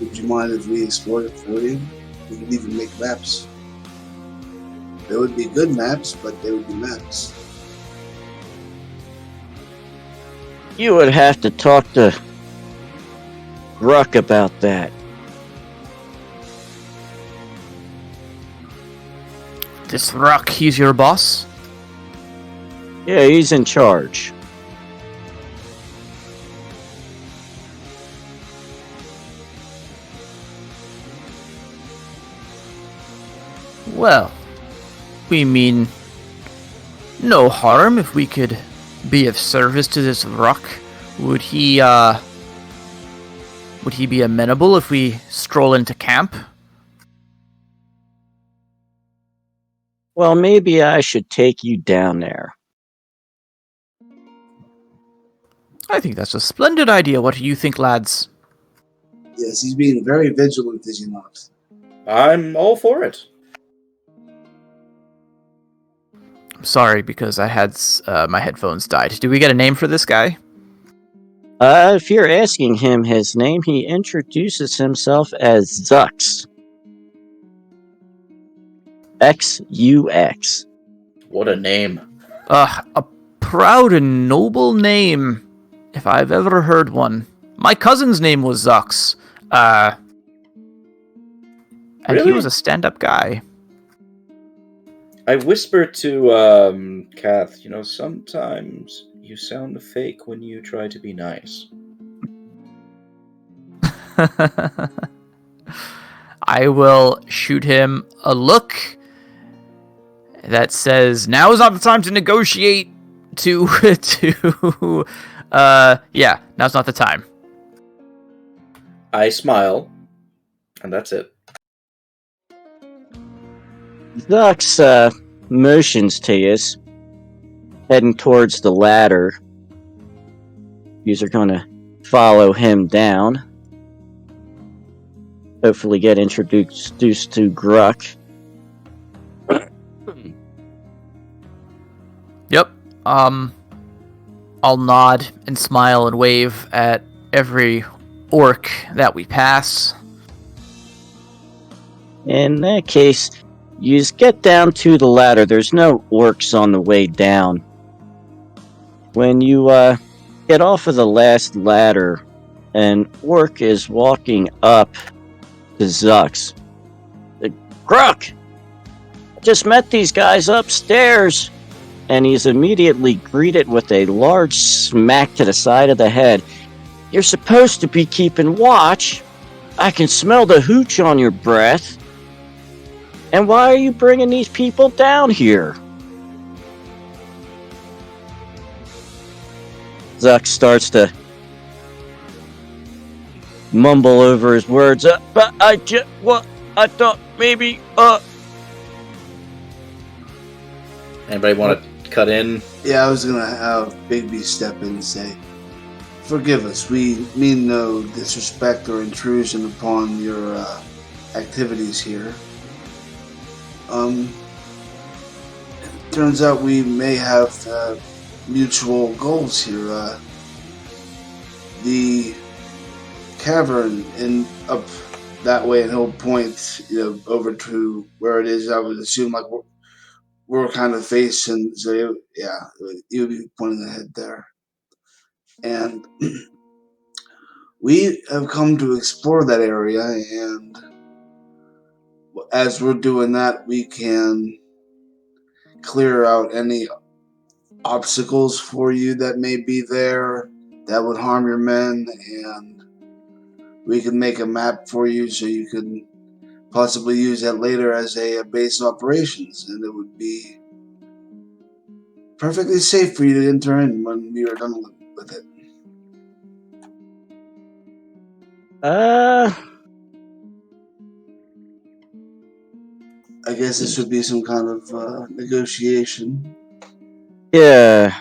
Would you mind if we explored it for you? We could even make maps. They would be good maps, but they would be maps. You would have to talk to Gruck about that. This Rock, he's your boss? Yeah, he's in charge. Well, we mean no harm if we could be of service to this Rock. Would he be amenable if we stroll into camp? Well, maybe I should take you down there. I think that's a splendid idea. What do you think, lads? Yes, he's being very vigilant, is he not? I'm all for it. I'm sorry because I had my headphones died. Do we get a name for this guy? If you're asking him his name, he introduces himself as Zux. X-U-X. What a name. A proud and noble name, if I've ever heard one. My cousin's name was Zux. And he Really? was a stand-up guy. I whispered to Kath, sometimes you sound fake when you try to be nice. I will shoot him a look that says, now is not the time to negotiate yeah, now's not the time. I smile, and that's it. Zux motions to you, heading towards the ladder. You are going to follow him down. Hopefully get introduced to Gruck. Yep. I'll nod and smile and wave at every orc that we pass. In that case, you just get down to the ladder. There's no orcs on the way down. When you get off of the last ladder, an orc is walking up to Zux. Gruck! I just met these guys upstairs. And he's immediately greeted with a large smack to the side of the head. You're supposed to be keeping watch. I can smell the hooch on your breath. And why are you bringing these people down here? Zuck starts to mumble over his words. But I thought maybe, Anybody want to cut in? Yeah, I was gonna have Bigby step in and say, "Forgive us. We mean no disrespect or intrusion upon your activities here. Turns out we may have mutual goals here. The cavern up that way, and he'll point, over to where it is. I would assume like we're kind of facing, so yeah, you would be pointing ahead there. And we have come to explore that area, and as we're doing that, we can clear out any obstacles for you that may be there that would harm your men, and we can make a map for you so you can possibly use that later as a base of operations, and it would be perfectly safe for you to enter in when we are done with it. I guess this would be some kind of negotiation. yeah.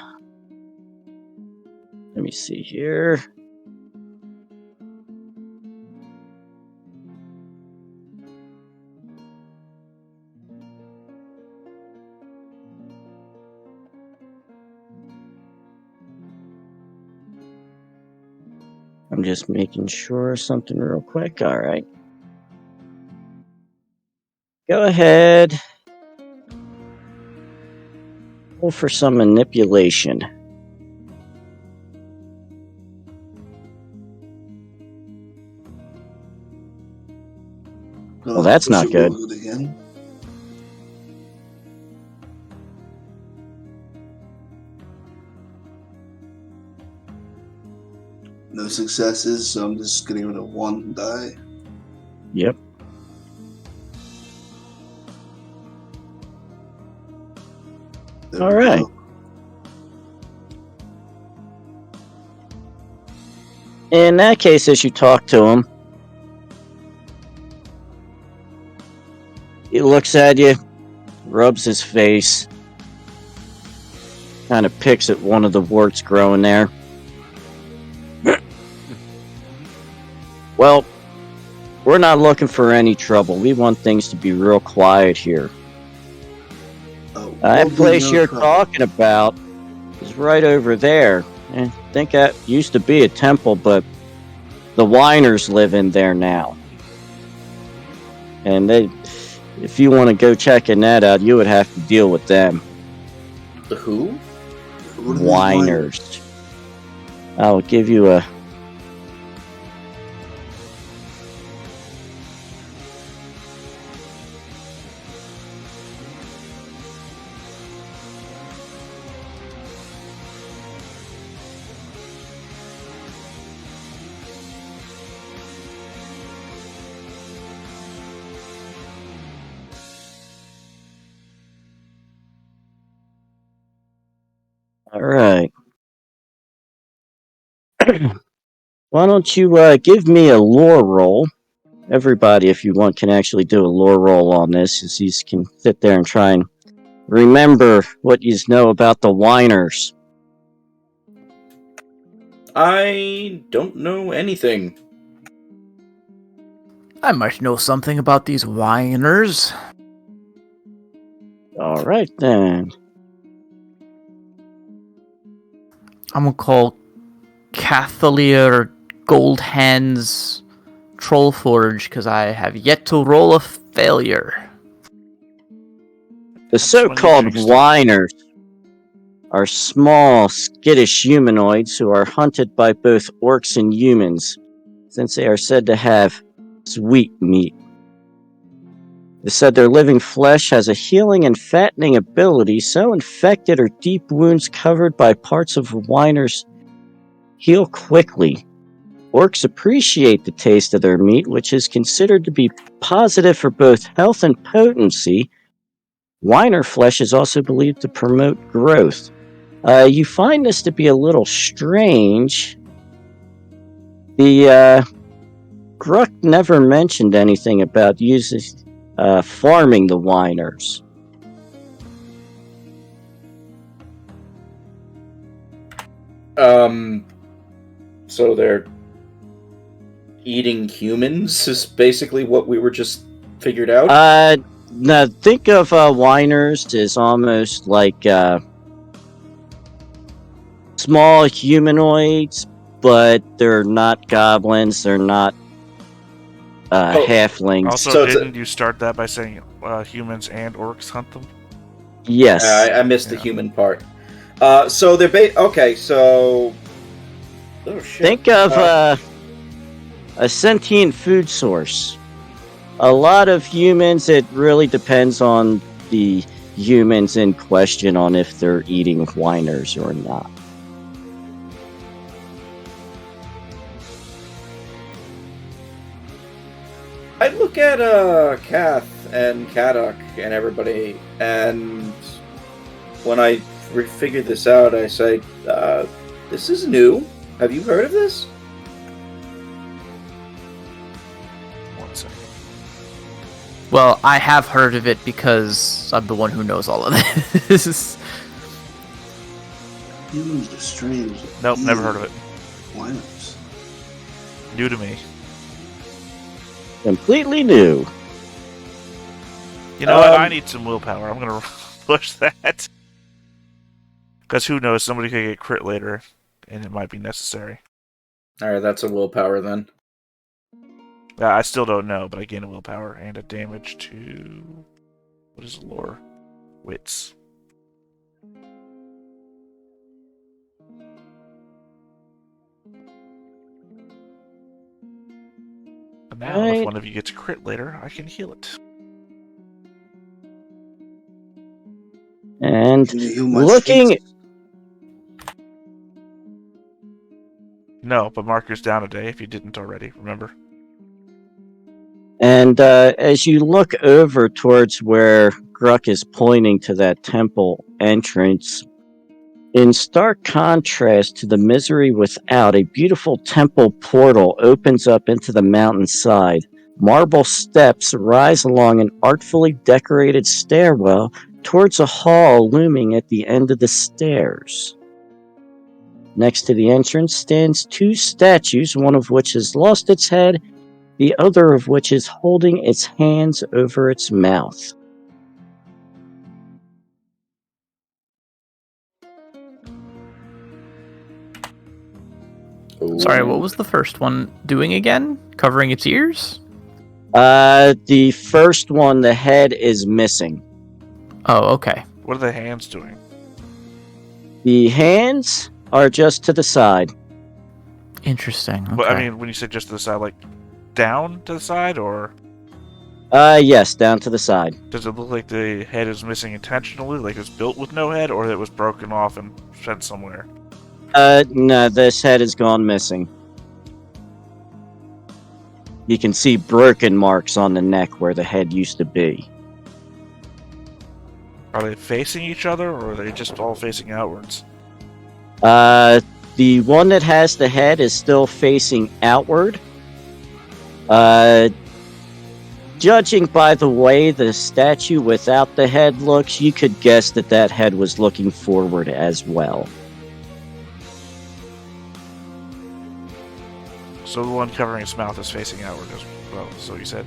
Let me see here. I'm just making sure something real quick. All right. Go ahead. Roll for some manipulation. . that's push not a good. roll again. No successes, so I'm just getting rid of one die. Yep. There All we right. go. In that case, as you talk to him, he looks at you, rubs his face, kind of picks at one of the warts growing there. Well, we're not looking for any trouble. We want things to be real quiet here. That Will be place no you're trouble. talking about is right over there. I think that used to be a temple, but the whiners live in there now. And if you want to go checking that out, you would have to deal with them. The who? What are these Whiners. I'll give you a... All right. Why don't you give me a lore roll? Everybody, if you want, can actually do a lore roll on this, as you can sit there and try and remember what you know about the whiners. I don't know anything. I might know something about these whiners. All right, then. I'm gonna call Cathalier Goldhand's Trollforge because I have yet to roll a failure. The That's when you so-called jinxed it. whiners are small, skittish humanoids who are hunted by both orcs and humans, since they are said to have sweet meat. It's said their living flesh has a healing and fattening ability, so infected or deep wounds covered by parts of whiners heal quickly. Orcs appreciate the taste of their meat, which is considered to be positive for both health and potency. Whiner flesh is also believed to promote growth. You find this to be a little strange. The Gruck never mentioned anything about farming the whiners. So they're eating humans is basically what we were just figured out. Now think of whiners as almost like small humanoids, but they're not goblins. They're not halflings. Also, So it's didn't you start that by saying humans and orcs hunt them? Yes. I missed the Yeah. human part. So they're okay. So oh shit. Think of a sentient food source. A lot of humans, it really depends on the humans in question on if they're eating whiners or not. I look at Kath and Kadak and everybody, and when I figured this out, I say, "This is new. Have you heard of this?" 1 second. Well, I have heard of it because I'm the one who knows all of this. Humans are strange. Nope, never heard of it. Whiners. New to me. Completely new. You know what? I need some willpower. I'm gonna push that. Because who knows? Somebody could get crit later, and it might be necessary. All right, that's a willpower then. I still don't know, but I gain a willpower and a damage to... What is lore? Wits. And now, if Right. one of you gets a crit later, I can heal it. And Can you heal my looking, face? No, but marker's down a day if you didn't already, remember? and as you look over towards where Gruck is pointing to that temple entrance, in stark contrast to the misery without, a beautiful temple portal opens up into the mountainside. Marble steps rise along an artfully decorated stairwell towards a hall looming at the end of the stairs. Next to the entrance stands two statues, one of which has lost its head, the other of which is holding its hands over its mouth. Sorry, what was the first one doing again? Covering its ears? The first one, the head is missing. Oh, okay. What are the hands doing? The hands are just to the side. Interesting. Okay. But I mean, when you say just to the side, like down to the side, or Yes, down to the side. does it look like the head is missing intentionally, like it was built with no head, or that it was broken off and sent somewhere? No, this head has gone missing. You can see broken marks on the neck where the head used to be. Are they facing each other, or are they just all facing outwards? The one that has the head is still facing outward. Judging by the way the statue without the head looks, you could guess that that head was looking forward as well. So the one covering its mouth is facing outward as well, so you said.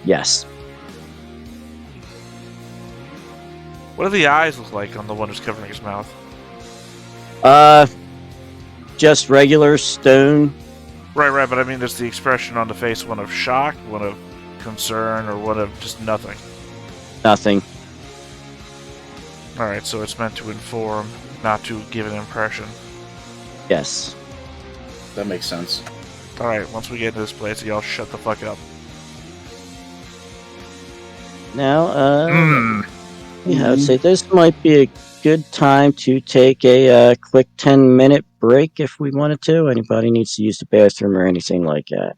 Yes. What do the eyes look like on the one who's covering his mouth? Just regular stone. Right, but I mean, there's the expression on the face, one of shock, one of concern, or one of just nothing. Nothing. Alright, so it's meant to inform, not to give an impression. Yes. That makes sense. Alright, once we get into this place, y'all shut the fuck up. Now, yeah, I would say this might be a good time to take a quick 10-minute break if we wanted to. Anybody needs to use the bathroom or anything like that.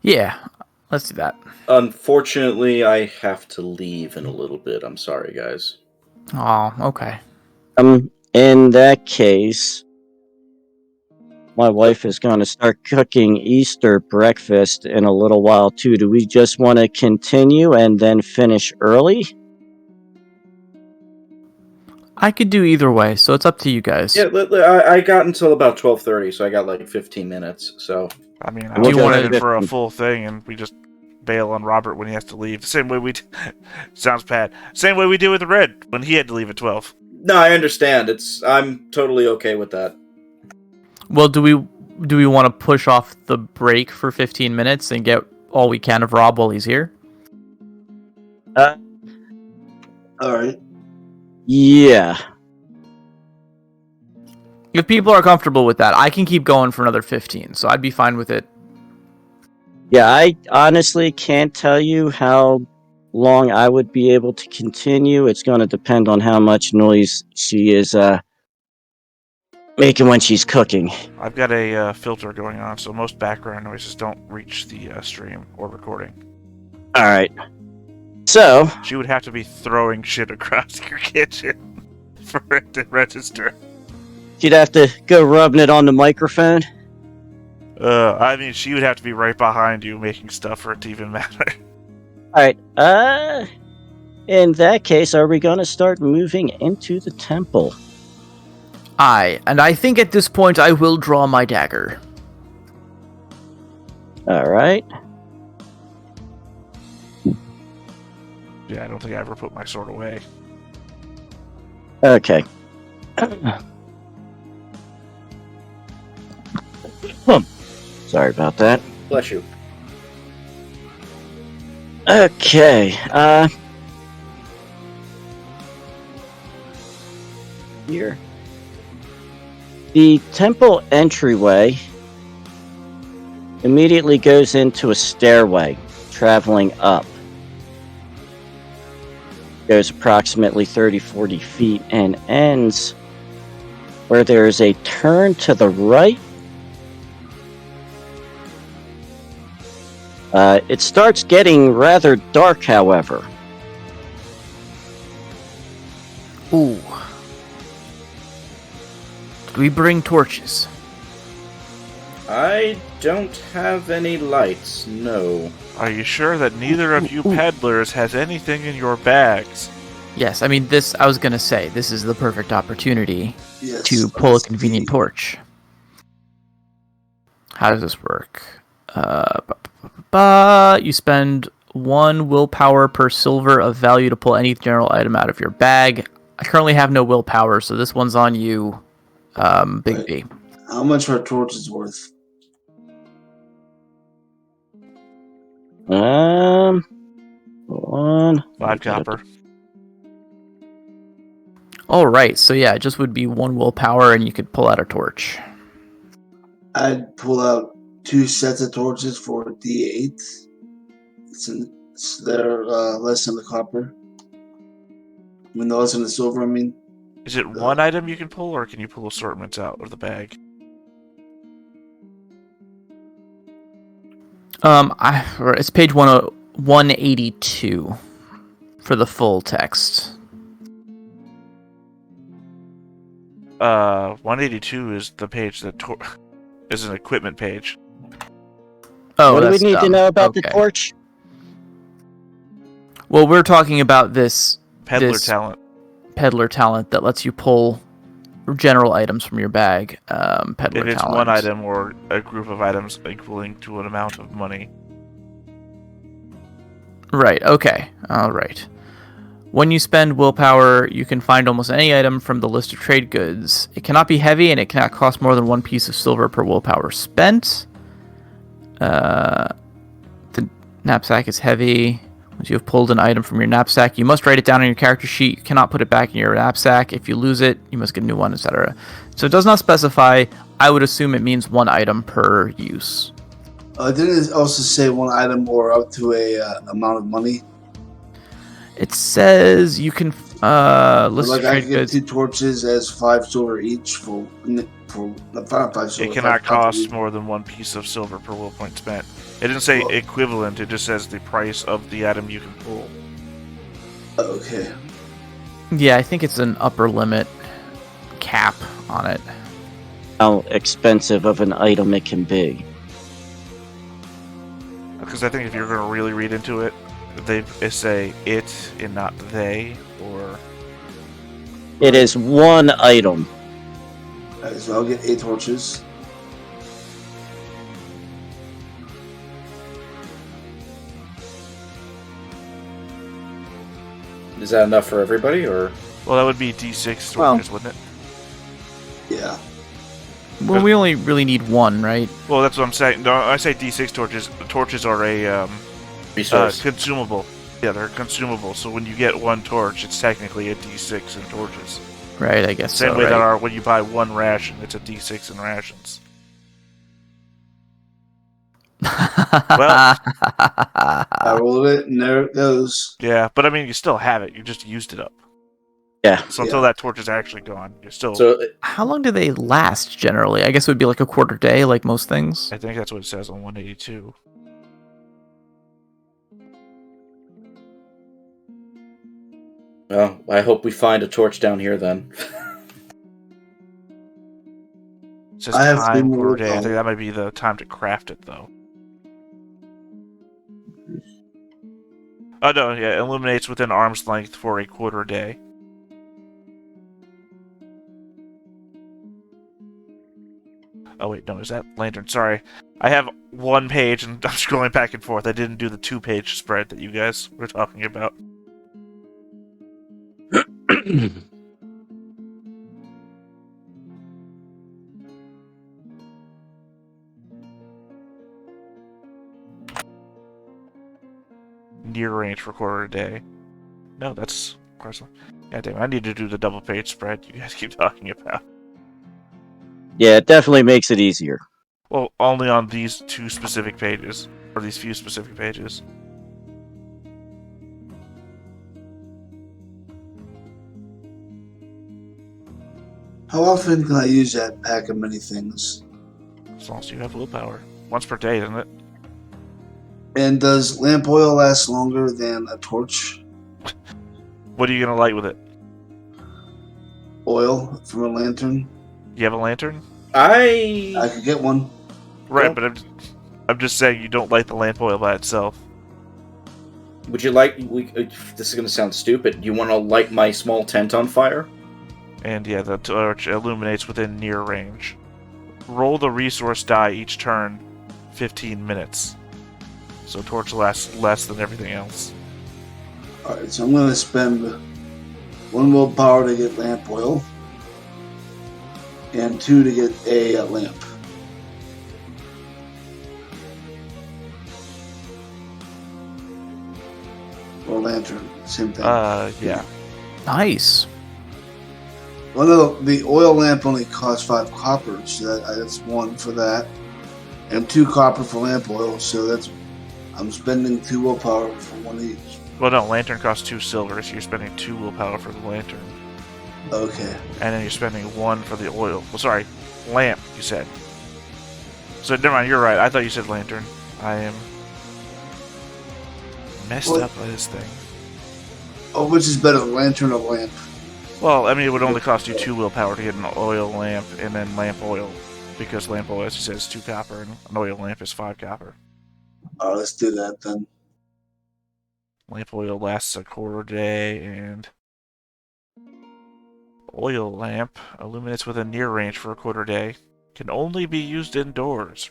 Yeah, let's do that. Unfortunately, I have to leave in a little bit. I'm sorry, guys. Oh, okay. In that case, my wife is going to start cooking Easter breakfast in a little while too. Do we just want to continue and then finish early? I could do either way, so it's up to you guys. Yeah, I got until about 12:30, so I got like 15 minutes. So I mean, I Do was you wanna- planning for a full thing, and we just bail on Robert when he has to leave. The same way we... Sounds bad. Same way we did with Red, when he had to leave at 12. no, I understand. I'm totally okay with that. Well, do we want to push off the break for 15 minutes and get all we can of Rob while he's here? All right. Yeah. If people are comfortable with that, I can keep going for another 15, so I'd be fine with it. Yeah, I honestly can't tell you how long I would be able to continue. It's going to depend on how much noise she is making when she's cooking. I've got a filter going on, so most background noises don't reach the stream or recording. All right. So, She would have to be throwing shit across your kitchen for it to register. she'd have to go rubbing it on the microphone. I mean, she would have to be right behind you making stuff for it to even matter. All right. In that case, are we going to start moving into the temple? Aye, and I think at this point I will draw my dagger. All right. Yeah, I don't think I ever put my sword away. Okay. Sorry about that. Bless you. Okay. Here. The temple entryway immediately goes into a stairway, traveling up. Goes approximately 30-40 feet and ends where there is a turn to the right. It starts getting rather dark, however. Ooh. Did we bring torches? I don't have any lights, no. Are you sure that neither of you peddlers has anything in your bags? Yes, I mean, I was gonna say, this is the perfect opportunity Yes, to pull a that's convenient key. torch. How does this work? You spend 1 willpower per silver of value to pull any general item out of your bag. I currently have no willpower, so this one's on you, Big Right. B. How much are torches worth? One. 5 copper. Alright, so yeah, it just would be 1 willpower and you could pull out a torch. I'd pull out 2 sets of torches for D8. They're less than the copper. I mean, less than the silver, I mean. Is it one item you can pull, or can you pull assortments out of the bag? It's page 182 for the full text. 182 is the page that is an equipment page. Oh, what do we that's need to dumb. know about the Okay. torch? Well, we're talking about this Peddler talent. peddler talent that lets you pull general items from your bag. Peddler If it's talent. one item or a group of items equaling to an amount of money. Right, okay. Alright. When you spend willpower, you can find almost any item from the list of trade goods. It cannot be heavy, and it cannot cost more than 1 piece of silver per willpower spent. The knapsack is heavy. Once you have pulled an item from your knapsack, you must write it down on your character sheet. You cannot put it back in your knapsack. If you lose it, you must get a new one, etc. So it does not specify. I would assume it means 1 item per use. Didn't it also say 1 item or up to a amount of money? It says you can list Like of I trade could get goods. 2 torches as 5 silver each for not 5 silver. It cannot 5 copper cost each. more than 1 piece of silver per will point spent. It didn't say Well- equivalent, it just says the price of the item you can pull. Okay. Yeah, I think it's an upper limit cap on it. How expensive of an item it can be. Because I think if you're going to really read into it, they say it and not they, or... It is 1 item. Alright, so I'll get 8 torches. Is that enough for everybody, or? Well, that would be D6 Well- torches, wouldn't it? Yeah. Well, we only really need 1, right? Well, that's what I'm saying. No, I say D6 torches. Torches are a Resource. consumable. Yeah, they're consumable. So when you get 1 torch, it's technically a D6 in torches. Right, I guess Same so, way right? that are when you buy 1 ration, it's a D6 in rations. Well- I rolled it, and there it goes. Yeah, but I mean, you still have it. You just used it up. Yeah. So until that torch is actually gone, you're still... So, How long do they last generally? I guess it would be like a quarter day, like most things. I think that's what it says on 182. well, I hope we find a torch down here then. It says I have time 3 per more day. I think willpower. that might be the time to craft it, though. Oh, no, yeah, illuminates within arm's length for a quarter day. Oh, wait, no, is that lantern? Sorry. I have 1 page, and I'm scrolling back and forth. I didn't do the 2-page spread that you guys were talking about. Near range for quarter day. No, that's... God damn, I need to do the double-page spread you guys keep talking about. Yeah, it definitely makes it easier. Well, only on these two specific pages, or these few specific pages. How often can I use that pack of many things? As long as you have willpower. Once per day, isn't it? And does lamp oil last longer than a torch? What are you gonna light with it? Oil from a lantern? You have a lantern? I I could get one. Right, Don't- but I'm just saying you don't light the lamp oil by itself. Would you like? This is going to sound stupid. Do you want to light my small tent on fire? And yeah, the torch illuminates within near range. Roll the resource die each turn, 15 minutes. So torch lasts less than everything else. Alright, so I'm going to spend 1 willpower to get lamp oil, and 2 to get a lamp. Or lantern, same thing. Yeah. Nice. Well, no, the oil lamp only costs 5 copper, so that's 1 for that, and 2 copper for lamp oil. So I'm spending 2 willpower for 1 each. Well, no, lantern costs 2 silver, so you're spending 2 willpower for the lantern. Okay. And then you're spending 1 for the oil. Well, sorry, lamp, you said. So, never mind, you're right. I thought you said lantern. I am messed What? up by this thing. Oh, which is better, lantern or lamp? Well, I mean, it would only cost you 2 willpower to get an oil lamp and then lamp oil. Because lamp oil, as you said, is 2 copper, and an oil lamp is 5 copper. Alright, let's do that then. Lamp oil lasts a quarter day, and oil lamp illuminates within near range for a quarter day. Can only be used indoors.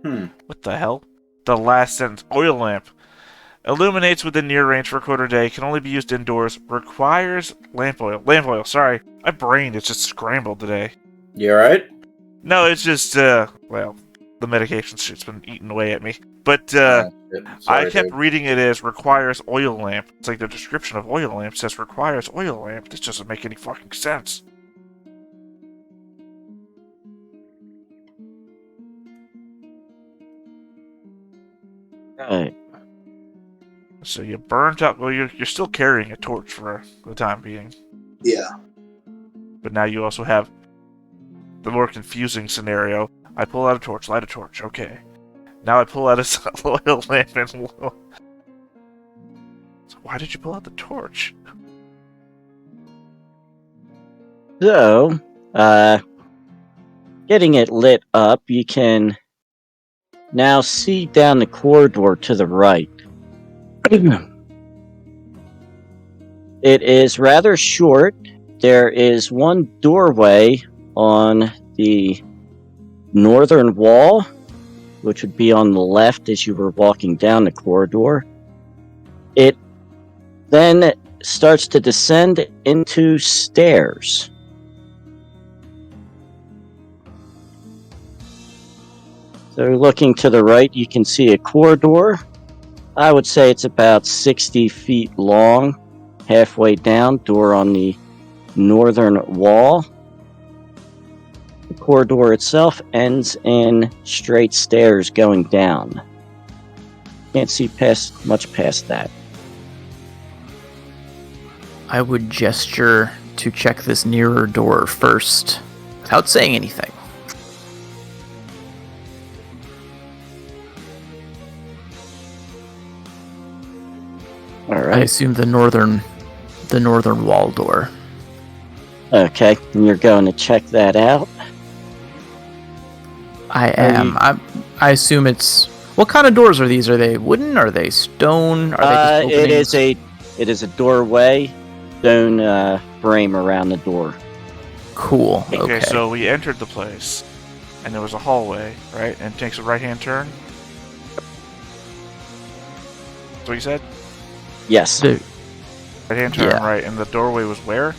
What the hell? The last sentence. Oil lamp illuminates within near range for a quarter day. Can only be used indoors. Requires lamp oil. Lamp oil. Sorry, my brain is just scrambled today. You alright? No, it's just well, the medication shit's been eating away at me. But I kept reading it as requires oil lamp. It's like the description of oil lamp says requires oil lamp. This doesn't make any fucking sense. Right. So you burnt up. Well, you're still carrying a torch for the time being. Yeah. But now you also have the more confusing scenario. I pull out a torch, light a torch. Okay. Now I pull out a oil lamp and. So why did you pull out the torch? So, getting it lit up, you can now see down the corridor to the right. It is rather short. There is one doorway on the northern wall, which would be on the left as you were walking down the corridor. It then starts to descend into stairs. So looking to the right, you can see a corridor. I would say it's about 60 feet long, halfway down, door on the northern wall. The corridor itself ends in straight stairs going down. Can't see much past that. I would gesture to check this nearer door first, without saying anything. All I right. assume the northern wall door. Okay, and you're going to check that out. I am. I assume it's. What kind of doors are these? Are they wooden? Are they stone? Are they just openings? It is a doorway, stone frame around the door. Cool. Okay, Okay. so we entered the place, and there was a hallway, right? And it takes a right-hand turn. That's what you said? Yes, Right-hand turn, Yeah. right. And the doorway was where?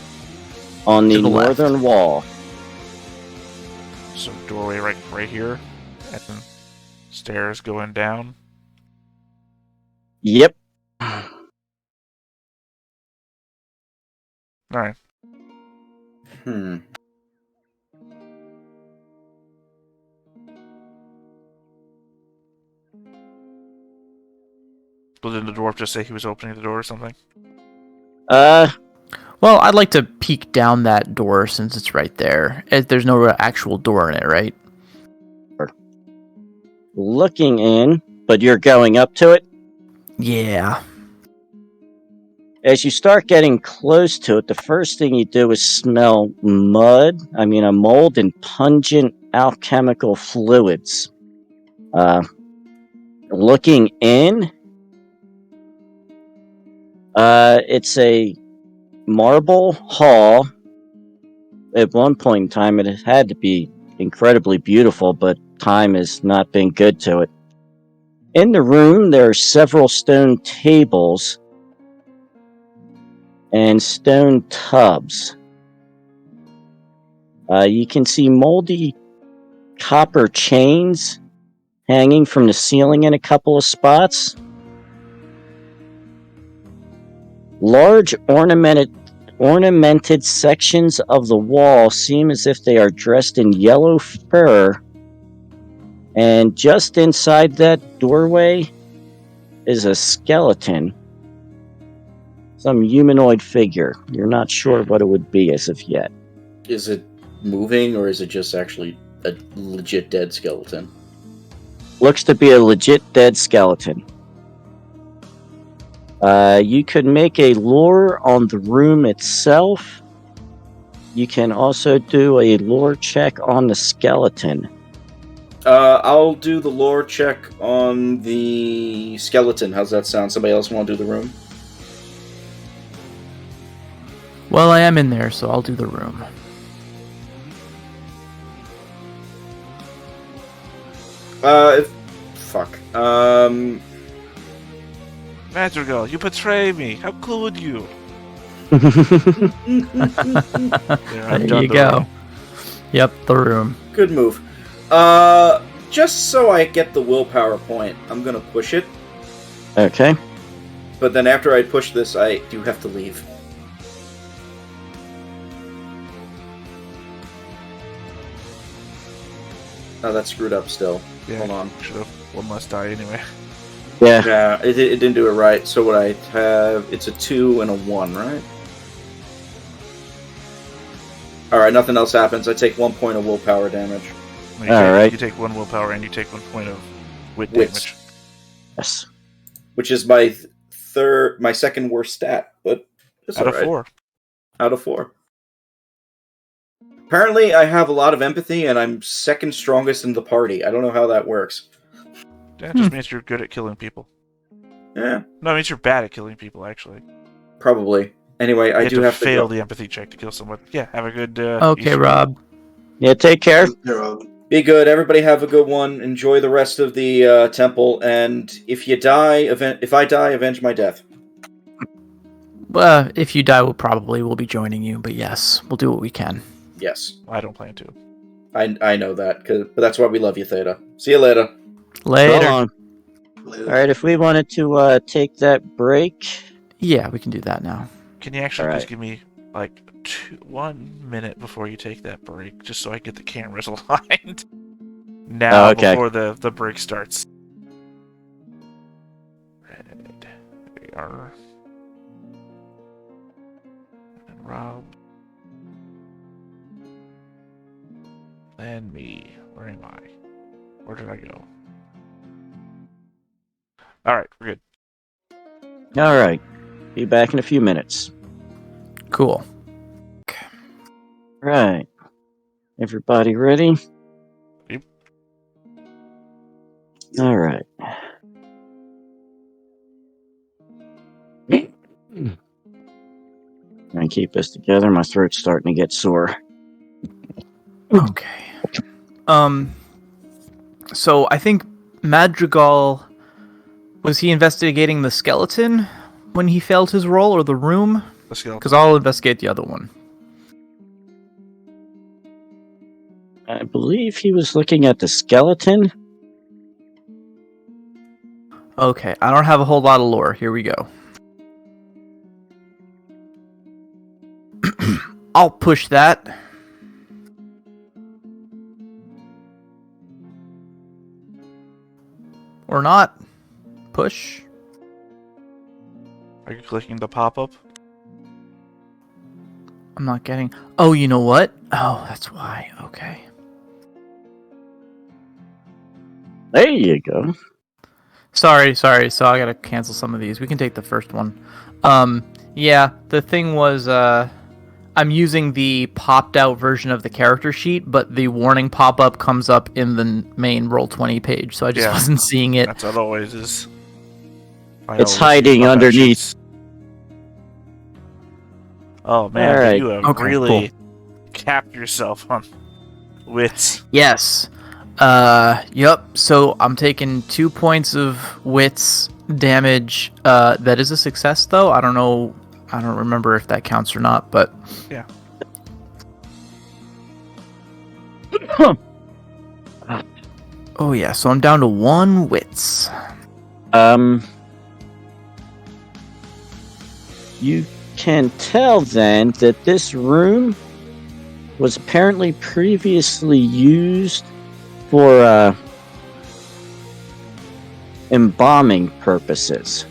on the To the left. northern wall. So doorway right here, and then stairs going down. Yep. All right. But didn't the dwarf just say he was opening the door or something? Well, I'd like to peek down that door since it's right there. There's no actual door in it, right? Looking in, but you're going up to it. Yeah. As you start getting close to it, the first thing you do is smell a mold and pungent alchemical fluids. Looking in, it's a marble hall. At one point in time, it had to be incredibly beautiful, but time has not been good to it. In the room, there are several stone tables and stone tubs. You can see moldy copper chains hanging from the ceiling in a couple of spots. Large ornamented sections of the wall seem as if they are dressed in yellow fur. And just inside that doorway is a skeleton. Some humanoid figure. You're not sure what it would be as of yet. Is it moving, or is it just actually a legit dead skeleton? Looks to be a legit dead skeleton. You could make a lore on the room itself. You can also do a lore check on the skeleton. I'll do the lore check on the skeleton. How's that sound? Somebody else want to do the room? Well, I am in there, so I'll do the room. Fuck. Madrigal, you betray me. How could you? There I've done you the go. room. Yep, the room. Good move. Just so I get the willpower point, I'm gonna push it. Okay. But then after I push this, I do have to leave. Oh, that's screwed up still. Yeah, Hold on. should have one less die anyway. Yeah. Yeah, it didn't do it right. So what I have, it's a 2 and a 1, right? Alright, nothing else happens. I take 1 point of willpower damage. Well, you Alright. You take 1 willpower and you take 1 point of wit Wits. damage. Yes. Which is my second worst stat, but it's Out of alright. 4. Out of 4. Apparently, I have a lot of empathy, and I'm second strongest in the party. I don't know how that works. That just means you're good at killing people. Yeah, No, it means you're bad at killing people, actually. probably. Anyway, I You do have to fail go. the empathy check to kill someone. Yeah, have a good Okay, Easter. Rob. Yeah, take care. Be good. Everybody have a good one. Enjoy the rest of the temple, and if you die, if I die, avenge my death. If you die, we'll be joining you. But yes, we'll do what we can. Yes, I don't plan to. I know that, but that's why we love you, Theta. See you later. Later. So long. Alright, if we wanted to take that break. Yeah, we can do that now. Can you actually Alright. just give me, 1 minute before you take that break, just so I get the cameras aligned? Now, Okay. before the break starts. Red. There we are. And Rob. And me. Where am I? Where did I go? Alright, we're good. Alright. Be back in a few minutes. Cool. Right. Everybody ready? Yep. Alright. And keep this together. My throat's starting to get sore. Okay. So I think Madrigal, was he investigating the skeleton when he failed his roll, or the room? The skeleton. Because I'll investigate the other one. I believe he was looking at the skeleton. Okay, I don't have a whole lot of lore. Here we go. I'll push that. Or not. Push. Are you clicking the pop-up? I'm not getting... Oh, you know what? Oh, that's why. Okay. There you go. Sorry. So I gotta cancel some of these. We can take the first one. Yeah, the thing was, I'm using the popped out version of the character sheet, but the warning pop-up comes up in the main Roll20 page, so I just wasn't seeing it. That's how it always is. It's hiding underneath. Oh man, Alright. you have Okay, really capped yourself on wits. Yes. Yep. So I'm taking 2 points of wits damage. That is a success, though. I don't know. I don't remember if that counts or not, but Yeah. Oh yeah. So I'm down to 1 wits. You can tell then that this room was apparently previously used for embalming purposes.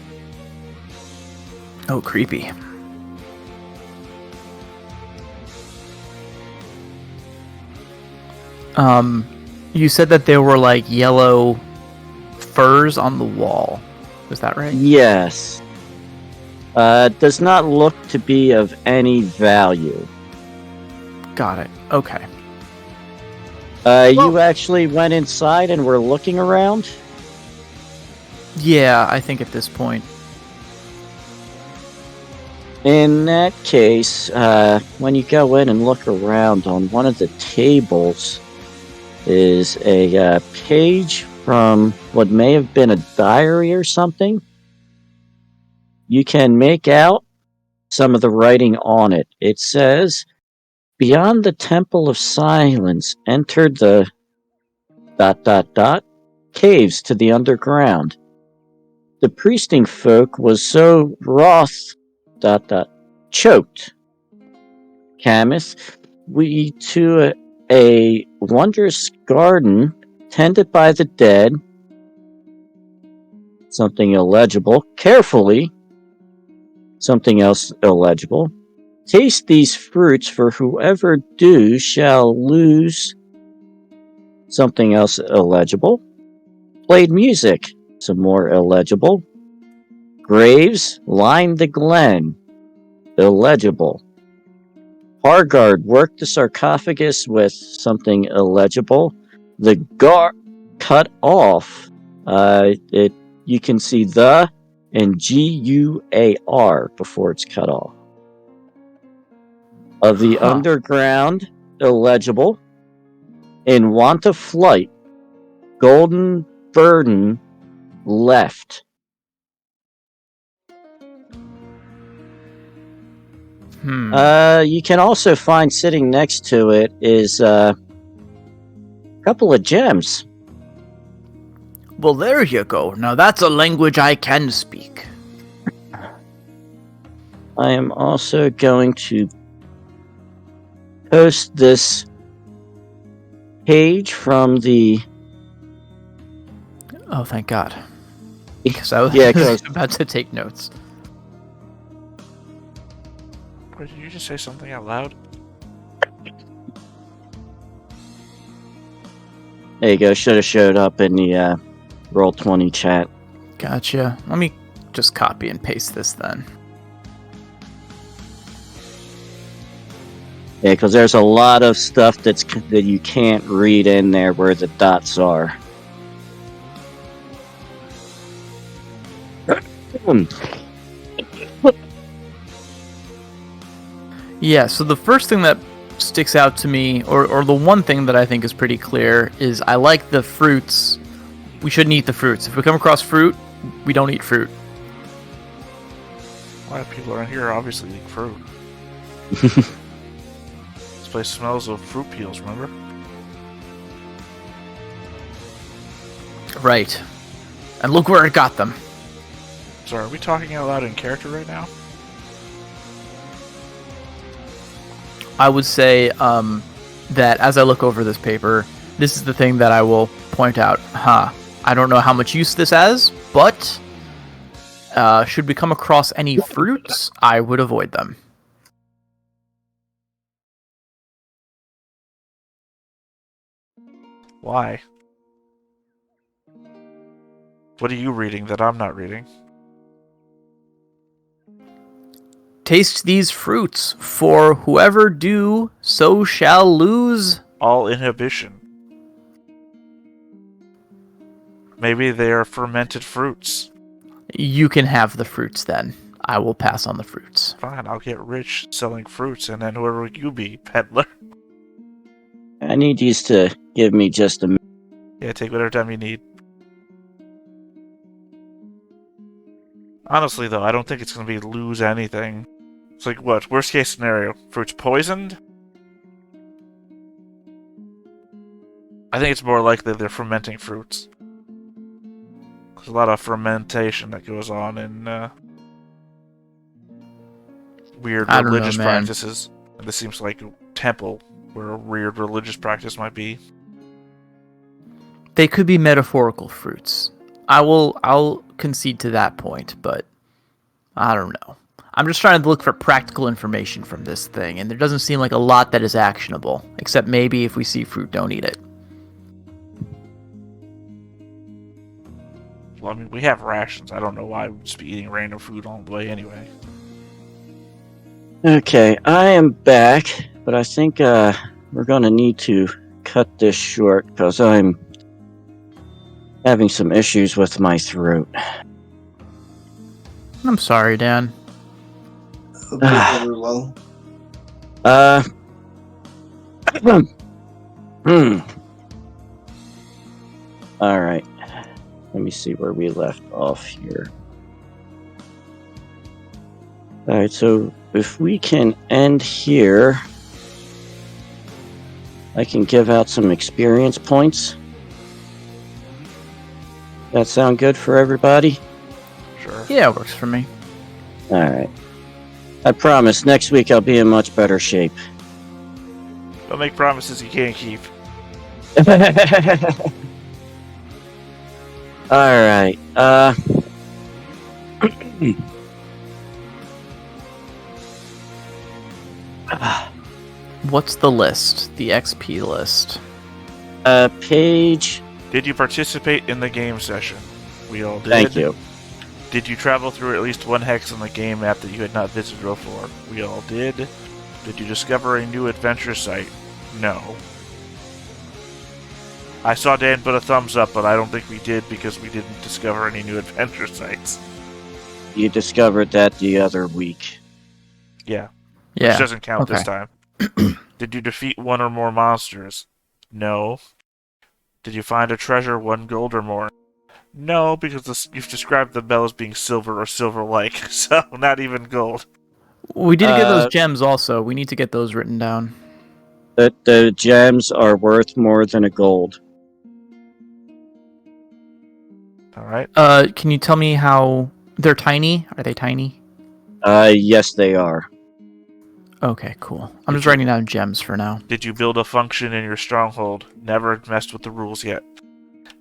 Oh, creepy. You said that there were like yellow furs on the wall. Is that right? Yes. Does not look to be of any value. Got it. Okay. You actually went inside and were looking around? Yeah, I think at this point. In that case, when you go in and look around, on one of the tables is a page from what may have been a diary or something. You can make out some of the writing on it. It says, "Beyond the Temple of Silence, entered the ... caves to the underground. The priesting folk was so wroth ... choked. Cameth, we to a wondrous garden tended by the dead," something illegible, "carefully," something else illegible, "taste these fruits, for whoever do shall lose," something else illegible, "played music," some more illegible, "graves lined the glen," illegible, "Hargard worked the sarcophagus with," something illegible, "the gar cut off," you can see the and GUAR before it's cut off. "Of the underground," illegible, "in want of flight, golden burden left." You can also find sitting next to it is a couple of gems. Well, there you go. Now that's a language I can speak. I am also going to post this page from the... Oh, thank God. Because I was about to take notes. Wait, did you just say something out loud? There you go. Should have showed up in the Roll20 chat. Gotcha. Let me just copy and paste this then. Yeah, because there's a lot of stuff that you can't read in there where the dots are. Yeah, so the first thing that sticks out to me, or the one thing that I think is pretty clear, is I like the fruits. We shouldn't eat the fruits. If we come across fruit, we don't eat fruit. A lot of people around here obviously eat fruit. This place smells of fruit peels, remember? Right. And look where it got them. Sorry, are we talking out loud in character right now? I would say that as I look over this paper, this is the thing that I will point out. I don't know how much use this has, but Should we come across any fruits, I would avoid them. Why? What are you reading that I'm not reading? Taste these fruits, for whoever do, so shall lose. All inhibition. Maybe they are fermented fruits. You can have the fruits then. I will pass on the fruits. Fine, I'll get rich selling fruits, and then whoever you be, peddler. I need you to give me just a minute. Yeah, take whatever time you need. Honestly, though, I don't think it's going to be lose anything. It's like, what? Worst case scenario. Fruits poisoned? I think it's more likely they're fermenting fruits. There's a lot of fermentation that goes on in weird religious practices. And this seems like a temple where a weird religious practice might be. They could be metaphorical fruits. I'll concede to that point, but I don't know. I'm just trying to look for practical information from this thing, and there doesn't seem like a lot that is actionable, except maybe if we see fruit, don't eat it. Well, I mean, we have rations. I don't know why we'd just be eating random food all the way anyway. Okay, I am back, but I think we're going to need to cut this short because I'm having some issues with my throat. I'm sorry, Dan. Hope you recover well. All right. Let me see where we left off here. All right, so if we can end here, I can give out some experience points. That sound good for everybody? Sure. Yeah, it works for me. All right. I promise next week I'll be in much better shape. Don't make promises you can't keep. All right. What's the list? The XP list. Page. Did you participate in the game session? We all did. Thank you. Did you travel through at least one hex on the game map that you had not visited before? We all did. Did you discover a new adventure site? No. I saw Dan put a thumbs up, but I don't think we did because we didn't discover any new adventure sites. You discovered that the other week. Yeah. Yeah. Which doesn't count this Okay. time. Did you defeat one or more monsters? No. Did you find a treasure 1 gold or more? No, because you've described the bell as being silver or silver-like, so not even gold. We did get those gems also. We need to get those written down. The gems are worth more than a gold. Alright. Can you tell me how they're tiny? Are they tiny? Yes, they are. Okay, cool. I'm just writing down gems for now. Did you build a function in your stronghold? Never messed with the rules yet.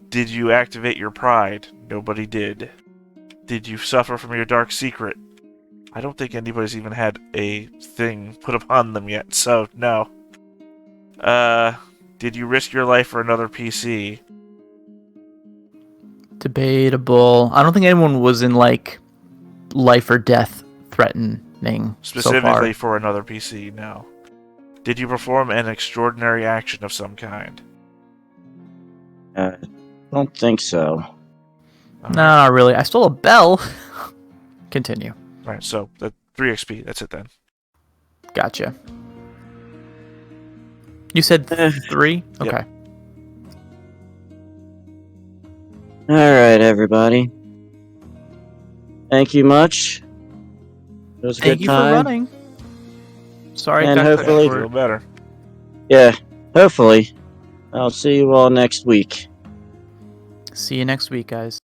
Did you activate your pride? Nobody did. Did you suffer from your dark secret? I don't think anybody's even had a thing put upon them yet, so no. Did you risk your life for another PC? Debatable. I don't think anyone was in, like, life or death threatening Specifically so for another PC, no. Did you perform an extraordinary action of some kind? Don't think so. far. No, not really. I stole a bell. Continue. Right, so 3 XP, that's it then. Gotcha. You said 3? Yep. Okay. All right, everybody. Thank you much. It was a Thank good you time. for running. Sorry, And got hopefully- Feel better. Yeah, hopefully. I'll see you all next week. See you next week, guys.